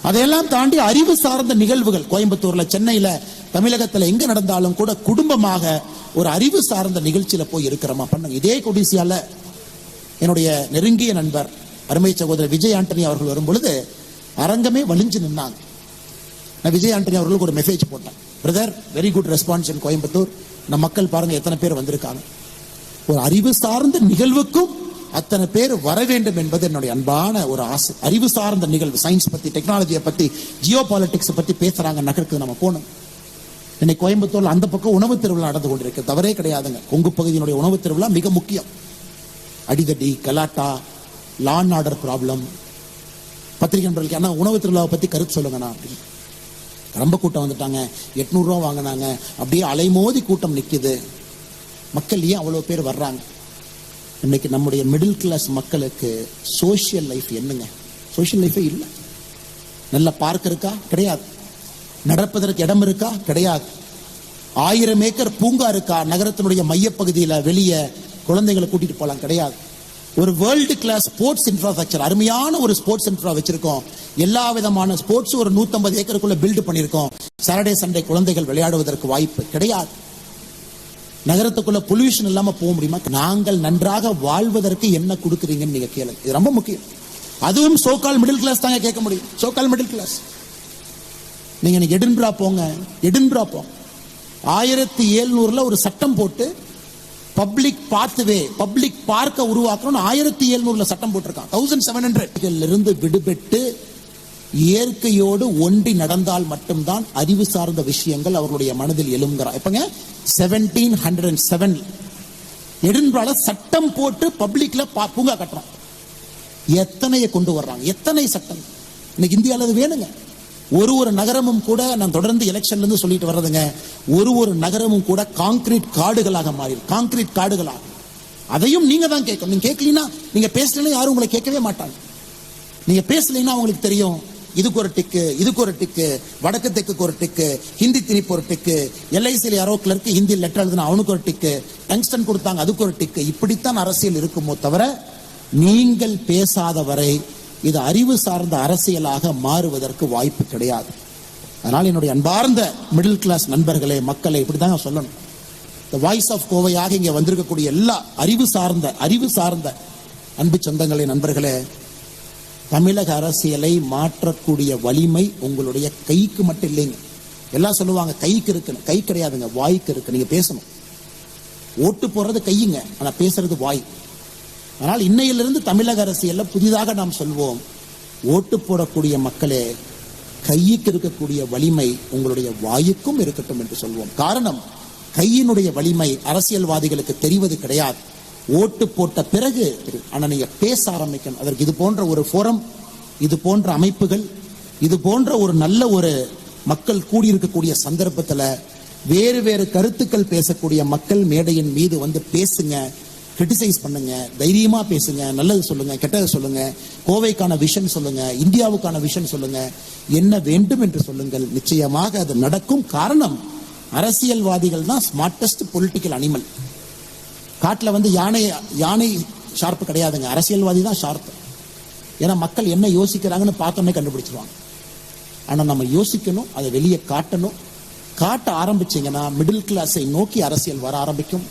அதையெல்லாம் தாண்டி அறிவு சார்ந்த நிகழ்வுகள் கோயம்புத்தூர்ல, சென்னையில, தமிழகத்துல எங்க நடந்தாலும் கூட குடும்பமாக ஒரு அறிவு சார்ந்த நிகழ்ச்சியில போய் இருக்கிறோமா பண்ணுங்க. இதே கொடிசியால என்னுடைய நெருங்கிய நண்பர் அருமை சகோதரர் விஜய் ஆண்டனி அவர்கள் வரும் பொழுது அரங்கமே வலிஞ்சு நின்னாங்க. நான் விஜய் ஆண்டனி அவர்களுக்கு ஒரு மெசேஜ் போட்டேன். பிரதர், வெரி குட் ரெஸ்பான்ஸ் இன் கோயம்புத்தூர். நம்ம மக்கள் பாருங்க எத்தனை பேர் வந்திருக்காங்க. ஒரு அறிவு சார்ந்த நிகழ்வுக்கும் அத்தனை பேர் வர வேண்டும் என்பது என்னுடைய அன்பான ஒரு ஆசை. அறிவு சார்ந்த நிகழ்வு, சயின்ஸ் பத்தி, டெக்னாலஜியை பத்தி, ஜியோ பாலிட்டிக்ஸ் பத்தி பேசுறாங்க, நகருக்கு நம்ம போகணும். இன்னைக்கு கோயம்புத்தூர்ல அந்த பக்கம் உணவு திருவிழா நடந்து கொண்டிருக்கு, தவறே கிடையாதுங்க. கொங்கு பகுதியினுடைய உணவு திருவிழா மிக முக்கியம். அடிதடி, கலாட்டா, லா அண்ட் ஆர்டர் ப்ராப்ளம். பத்திரிகை நண்பர்களுக்கு என்ன உணவு திருவிழாவை பத்தி கருத்து சொல்லுங்கண்ணா அப்படின்னு. ரொம்ப கூட்டம் வந்துட்டாங்க, 800 ரூபா வாங்கினாங்க, அப்படியே அலைமோதி கூட்டம் நிக்குது. மக்கள் ஏன் அவ்வளவு பேர் வர்றாங்க? இன்னைக்கு நம்முடைய மிடில் கிளாஸ் மக்களுக்கு சோசியல் லைஃப் என்னங்க? சோசியல் லைஃபே இல்லை. நல்ல பார்க் இருக்கா? கிடையாது. நடப்பதற்கு இடம் இருக்கா? கிடையாது. 1000 ஏக்கர் பூங்கா இருக்கா நகரத்தினுடைய மையப்பகுதியில்? வெளியே குழந்தைகளை கூட்டிட்டு போலாம்? கிடையாது. ஒரு வேர்ல்டு கிளாஸ் ஸ்போர்ட்ஸ் இன்ஃப்ராஸ்ட்ரக்சர், அருமையான ஒரு ஸ்போர்ட்ஸ் இன்ஃப்ரா வச்சிருக்கோம். எல்லா விதமான ஸ்போர்ட்ஸ் ஒரு 150 ஏக்கருக்குள்ள பில்டு பண்ணியிருக்கோம். சாட்டர்டே சண்டே குழந்தைகள் விளையாடுவதற்கு வாய்ப்பு கிடையாது. நகரத்துக்குள்ள பொல்யூஷன் இல்லாம போக முடியுமா? நாங்கள் நன்றாக வாழ்வதற்கு என்ன கொடுக்குறீங்கன்னு நீங்க கேளுங்க. இது ரொம்ப முக்கியம். அதுவும் சோகால் மிடில் கிளாஸ் தாங்க கேட்க முடியும். So called middle class. நீங்க இன்னைக்கு எடின்பரா போங்க, 1700 ஒரு சட்டம் போட்டு பப்ளிக் பாத்வே, பப்ளிக் பார்க்க உருவாக்கணும். 1700 சட்டம் போட்டிருக்கான். 1700 இருந்து விடுபட்டு இயற்கையோடு ஒன்றி நடந்தால் மட்டும்தான் அறிவு சார்ந்த விஷயங்கள் அவர்களுடைய மனதில் எழும்புகிறார். இப்பங்க 1707 எடின்பரால சட்டம் போட்டு பப்ளிக்ல பூங்கா கட்டுறோம். எத்தனையை கொண்டு வர்றாங்க, எத்தனை சட்டம் இன்னைக்கு இந்தியாவில் அது வேணுங்க. ஒரு நகரமும் கூட, நான் தொடர்ந்து எலெக்ஷன்ல இருந்து சொல்லிட்டு வர்றதுங்க, ஒரு நகரமும் கூட கான்கிரீட் காடுகளாக மாறி, கான்கிரீட் காடுகளாக. அதையும் நீங்க தான் கேட்கணும். நீங்க கேட்கலீங்கன்னா, நீங்க பேசலன்னா யாரும் உங்களை கேட்கவே மாட்டாங்க. நீங்க பேசலீங்கன்னா உங்களுக்கு தெரியும், இதுக்கு ஒரு டிக்கு, இதுக்கு ஒரு டிக்கு, வடக்கு தெற்கு ஒரு டிக்கு, ஹிந்தி திணிப்பு ஒரு டிக்கு, எல்ஐசியில் யாரோ கிளர்க்கு ஹிந்தி லெட்டர் எழுதுனா அவனுக்கு ஒரு டிக்கு, டங்ஸ்டன் கொடுத்தாங்க அதுக்கு ஒரு டிக்கு. இப்படித்தான் அரசியல் இருக்குமோ தவிர நீங்கள் பேசாத வரை இது அறிவு சார்ந்த அரசியலாக மாறுவதற்கு வாய்ப்பு கிடையாது. அதனால் என்னுடைய அன்பார்ந்த மிடில் கிளாஸ் நண்பர்களே, மக்களை இப்படிதாங்க சொல்லணும். தி வாய்ஸ் ஆஃப் கோவையாக இங்கே வந்திருக்கக்கூடிய எல்லா அறிவு சார்ந்த அன்பு சொந்தங்களே, நண்பர்களே, தமிழக அரசியலை மாற்றக்கூடிய வலிமை உங்களுடைய கைக்கு மட்டும் இல்லைங்க. எல்லாம் சொல்லுவாங்க கைக்கு இருக்குன்னு. கை கிடையாதுங்க, வாய்க்கு இருக்கு. நீங்க பேசணும். ஓட்டு போடுறது கையுங்க, ஆனா பேசுறது வாய். ஆனால் இன்னையிலிருந்து தமிழக அரசியல்ல புதிதாக நாம் சொல்வோம், ஓட்டு போடக்கூடிய மக்களே, கைக்கு இருக்கக்கூடிய வலிமை உங்களுடைய வாயுக்கும் இருக்கட்டும் என்று சொல்வோம். காரணம், கையினுடைய வலிமை அரசியல்வாதிகளுக்கு தெரிவது கிடையாது. ஓட்டு போட்ட பிறகு ஆனா நீங்க பேச ஆரம்பிக்கணும். அதற்கு இது போன்ற ஒரு ஃபோரம், இது போன்ற அமைப்புகள், இது போன்ற ஒரு நல்ல ஒரு மக்கள் கூடியிருக்கக்கூடிய சந்தர்ப்பத்தில் வேறு கருத்துக்கள் பேசக்கூடிய மக்கள் மேடையின் மீது வந்து பேசுங்க, கிரிட்டிசைஸ் பண்ணுங்க, தைரியமா பேசுங்க, நல்லது சொல்லுங்க, கெட்டது சொல்லுங்க, கோவைக்கான விஷன் சொல்லுங்க, இந்தியாவுக்கான விஷன் சொல்லுங்க, என்ன வேண்டும் என்று சொல்லுங்கள். நிச்சயமாக அது நடக்கும். காரணம், அரசியல்வாதிகள் தான் ஸ்மார்டஸ்ட் பொலிட்டிக்கல் அனிமல். காட்டுல வந்து யானை ஷார்ப்பு கிடையாதுங்க, அரசியல்வாதி தான் ஷார்ப்பு. ஏன்னா மக்கள் என்ன யோசிக்கிறாங்கன்னு பார்த்தோன்னே கண்டுபிடிச்சிருவாங்க. ஆனா நம்ம யோசிக்கணும், அதை வெளியே காட்டணும். காட்ட ஆரம்பிச்சீங்கன்னா மிடில் கிளாஸை நோக்கி அரசியல் வர ஆரம்பிக்கும்,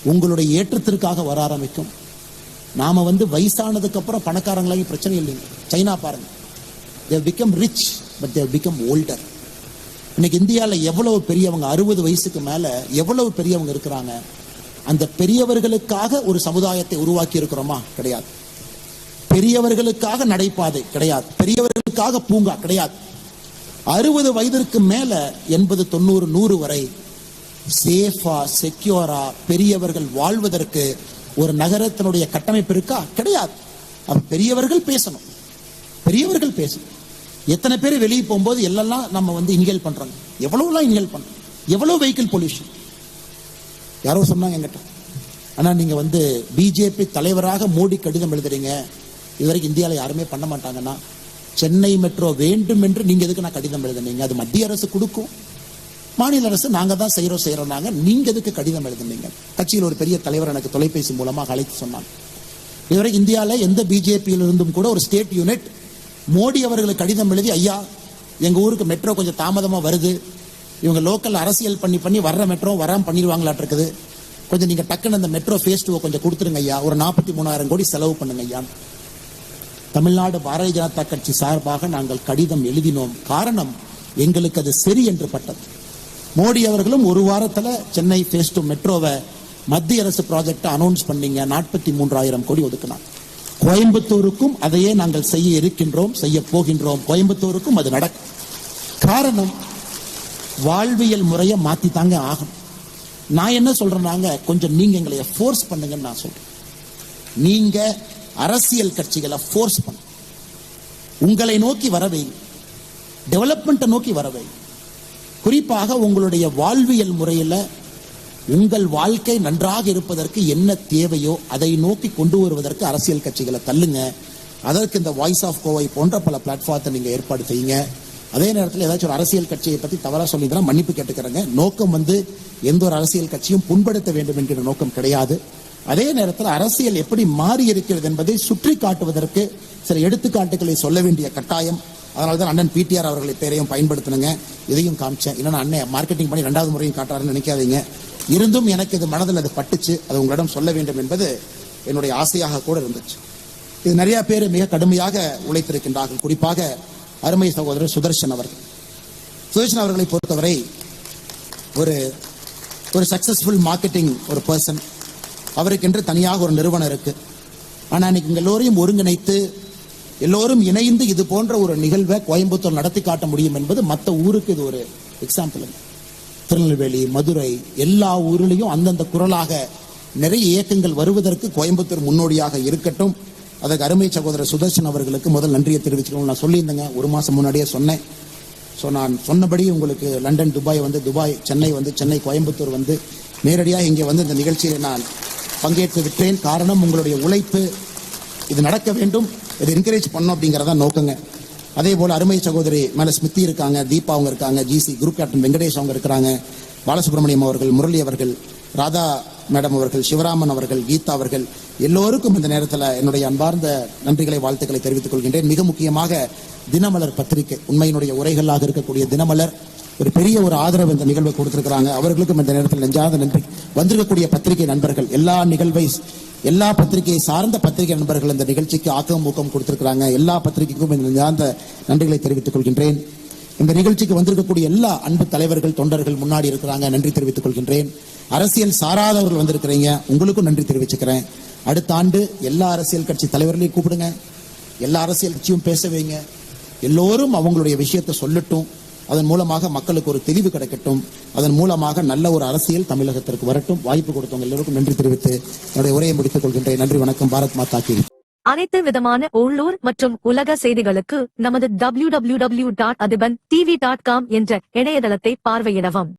உங்களுடைய ஏற்றத்திற்காக வர ஆரம்பிக்கும். நாம வந்து வயசானதுக்கு அப்புறம் பணக்காரங்களாகி பிரச்சனை இல்லைங்க. சைனா பாருங்க, they have become rich but they have become older. இன்னைக்கு இந்தியாவில் எவ்வளவு பெரியவங்க, 60 வயசுக்கு மேல எவ்வளவு பெரியவங்க இருக்கிறாங்க. அந்த பெரியவர்களுக்காக ஒரு சமுதாயத்தை உருவாக்கி இருக்கிறோமா? கிடையாது. பெரியவர்களுக்காக நடைபாதை கிடையாது, பெரியவர்களுக்காக பூங்கா கிடையாது. 60 வயதிற்கு மேல 80, 90, 100 வரை சேஃபா, செக்யூரா பெரியவர்கள் வாழ்வதற்கு ஒரு நகரத்தினுடைய கட்டமைப்பு இருக்கா? கிடையாது. அப்ப பெரியவர்கள் பேசணும், பெரியவர்கள் பேசணும். எத்தனை பேர் வெளியே போகும்போது எல்லாம் நம்ம வந்து இன்ஹேல் பண்றாங்க, எவ்வளவுலாம் இன்ஹேல் பண்றோம், எவ்வளவு வெஹிக்கிள் பொல்யூஷன். யாரோ சொன்னாங்க என்கிட்ட, ஆனா நீங்க வந்து பிஜேபி தலைவராக மோடி கடிதம் எழுதுறீங்க, இதுவரைக்கும் இந்தியாவில் யாருமே பண்ண மாட்டாங்கன்னா, சென்னை மெட்ரோ வேண்டும் என்று நீங்க எதுக்கு நான் கடிதம் எழுதுனீங்க? அது மத்திய அரசு கொடுக்கும், மாநில அரசு நாங்க தான் செய்யறோம் நாங்க, நீங்க எதுக்கு கடிதம் எழுதுனீங்க? கட்சியில் ஒரு பெரிய தலைவர் எனக்கு தொலைபேசி மூலமாக அழைத்து சொன்னாங்க, இதுவரை இந்தியாவில் எந்த பிஜேபியில் இருந்தும் கூட ஒரு ஸ்டேட் யூனிட் மோடி அவர்களுக்கு கடிதம் எழுதி, ஐயா எங்க ஊருக்கு மெட்ரோ கொஞ்சம் தாமதமா வருது, இவங்க லோக்கல் அரசியல் பண்ணி வர்ற மெட்ரோ வராம பண்ணிடுவாங்களாட்டு இருக்குது, கொஞ்சம் நீங்க டக்குன்னு அந்த மெட்ரோ ஃபேஸ் 2 கொஞ்சம் கொடுத்துருங்க ஐயா, ஒரு 43,000 கோடி செலவு பண்ணுங்க ஐயா. தமிழ்நாடு பாரதிய ஜனதா கட்சி சார்பாக நாங்கள் கடிதம் எழுதினோம். காரணம், எங்களுக்கு அது சரி என்று பட்டது. மோடி அவர்களும் ஒரு வாரத்துல சென்னை ஃபேஸ் 2 மெட்ரோவை மத்திய அரசு ப்ராஜெக்ட் அனௌன்ஸ் பண்ணீங்க, 43,000 கோடி ஒதுக்கினார். கோயம்புத்தூருக்கும் அதையே நாங்கள் செய்ய இருக்கின்றோம், செய்ய போகின்றோம். கோயம்புத்தூருக்கும் அது நடக்கும். காரணம், வாழ்வியல் முறையை மாத்தி தாங்க ஆகும். நான் என்ன சொல்றேன்னாங்க, கொஞ்சம் நீங்க எங்களை ஃபோர்ஸ் பண்ணுங்கன்னு நான் சொல்றேன். நீங்க அரசியல் கட்சிகளை ஃபோர்ஸ் பண்ண, உங்களை நோக்கி வரவை, டெவலப்மெண்ட்டை நோக்கி வரவை. குறிப்பாக உங்களுடைய வாழ்வியல் முறையில் உங்கள் வாழ்க்கை நன்றாக இருப்பதற்கு என்ன தேவையோ அதை நோக்கி கொண்டு வருவதற்கு அரசியல் கட்சிகளை தள்ளுங்க. அதற்கு இந்த வாய்ஸ் ஆஃப் கோவை போன்ற பல பிளாட்ஃபார்த்தை நீங்க ஏற்பாடு செய்யுங்க. அதே நேரத்தில் ஏதாச்சும் ஒரு அரசியல் கட்சியை பத்தி தவறா சொல்லிதான் மன்னிப்பு கேட்டுக்கிறேங்க. நோக்கம் வந்து எந்த ஒரு அரசியல் கட்சியும் புண்படுத்த வேண்டும் என்கிற நோக்கம் கிடையாது. அதே நேரத்தில் அரசியல் எப்படி மாறி இருக்கிறது என்பதை சுற்றி காட்டுவதற்கு சில எடுத்துக்காட்டுகளை சொல்ல வேண்டிய கட்டாயம். அதனால்தான் அண்ணன் பிடிஆர் அவர்களை பேரையும் பயன்படுத்தினுங்க, இதையும் காமிச்சேன். இல்லைன்னா அண்ணன் மார்க்கெட்டிங் பண்ணி 2வது முறையும் காட்டுறாருன்னு நினைக்காதீங்க. இருந்தும் எனக்கு இது மனதில் அது பட்டுச்சு, அது உங்களிடம் சொல்ல வேண்டும் என்பது என்னுடைய ஆசையாக கூட இருந்துச்சு. இது நிறைய பேர் மிக கடுமையாக உழைத்திருக்கின்றார்கள். குறிப்பாக அருமை சகோதரர் சுதர்ஷன் அவர்கள். சுதர்ஷன் அவர்களை பொறுத்தவரை ஒரு சக்சஸ்ஃபுல் மார்க்கெட்டிங் ஒரு பர்சன். அவருக்கென்று தனியாக ஒரு நிறுவனம் இருக்கு. ஆனா இன்னைக்கு எல்லோரையும் ஒருங்கிணைத்து எல்லோரும் இணைந்து இது போன்ற ஒரு நிகழ்வை கோயம்புத்தூர் நடத்தி காட்ட முடியும் என்பது மற்ற ஊருக்கு இது ஒரு எக்ஸாம்பிள். திருநெல்வேலி, மதுரை, எல்லா ஊரிலையும் அந்தந்த குரலாக நிறைய இயக்கங்கள் வருவதற்கு கோயம்புத்தூர் முன்னோடியாக இருக்கட்டும். அதற்கு அருமை சகோதரர் சுதர்ஷன் அவர்களுக்கு முதல் நன்றியை தெரிவிச்சுக்கணும். நான் சொல்லியிருந்தேங்க, 1 மாசம் முன்னாடியே சொன்னேன். நான் சொன்னபடி உங்களுக்கு லண்டன், துபாய் வந்து துபாய், சென்னை வந்து சென்னை, கோயம்புத்தூர் வந்து நேரடியாக இங்கே வந்து இந்த நிகழ்ச்சியில் நான் பங்கேற்று விட்டேன். காரணம் உங்களுடைய உழைப்பு. இது நடக்க வேண்டும், இதை என்கரேஜ் பண்ணோம் அப்படிங்கிறதா நோக்கங்க. அதே போல அருமை சகோதரி மேல ஸ்மிருதி இருக்காங்க, தீபா அவங்க இருக்காங்க, ஜிசி குரூப் கேப்டன் வெங்கடேஷ் அவங்க இருக்கிறாங்க, பாலசுப்ரமணியம் அவர்கள், முரளி அவர்கள், ராதா மேடம் அவர்கள், சிவராமன் அவர்கள், கீதா அவர்கள், எல்லோருக்கும் இந்த நேரத்தில் என்னுடைய அன்பார்ந்த நன்றிகளை, வாழ்த்துக்களை தெரிவித்துக் கொள்கின்றேன். மிக முக்கியமாக தினமலர் பத்திரிகை, உண்மையினுடைய உரைகளாக இருக்கக்கூடிய தினமலர் ஒரு பெரிய ஒரு ஆதரவு இந்த நிகழ்வை கொடுத்திருக்கிறாங்க. அவர்களுக்கும் இந்த நேரத்தில் நெஞ்சார்ந்த நன்றி. வந்திருக்கக்கூடிய பத்திரிகை நண்பர்கள், எல்லா பத்திரிகையை சார்ந்த பத்திரிகை நண்பர்கள் இந்த நிகழ்ச்சிக்கு ஆக்கம் ஊக்கம் கொடுத்திருக்கிறாங்க. எல்லா பத்திரிகைக்கும் இந்த நெஞ்சார்ந்த நன்றிகளை தெரிவித்துக் கொள்கின்றேன். இந்த நிகழ்ச்சிக்கு வந்திருக்கக்கூடிய எல்லா அன்பு தலைவர்கள், தொண்டர்கள் முன்னாடி இருக்கிறாங்க, நன்றி தெரிவித்துக் கொள்கின்றேன். அரசியல் சாராதவர்கள் வந்திருக்கிறீங்க, உங்களுக்கும் நன்றி தெரிவிச்சுக்கிறேன். அடுத்த ஆண்டு எல்லா அரசியல் கட்சி தலைவர்களையும் கூப்பிடுங்க, எல்லா அரசியல் கட்சியும் பேச வைங்க, எல்லோரும் அவங்களுடைய விஷயத்தை சொல்லட்டும். அதன் மூலமாக மக்களுக்கு ஒரு தெளிவு கிடைக்கட்டும். அதன் மூலமாக நல்ல ஒரு அரசியல் தமிழகத்திற்கு வரட்டும். வாய்ப்பு கொடுத்தவங்க எல்லோருக்கும் நன்றி தெரிவித்து என்னுடைய உரையை முடித்துக் கொள்கின்றேன். நன்றி, வணக்கம். பாரத் மாதா கி. அனைத்து விதமான உள்ளூர் மற்றும் உலக செய்திகளுக்கு நமது www.adibantv.com என்ற இணையதளத்தை பார்வையிடவும்.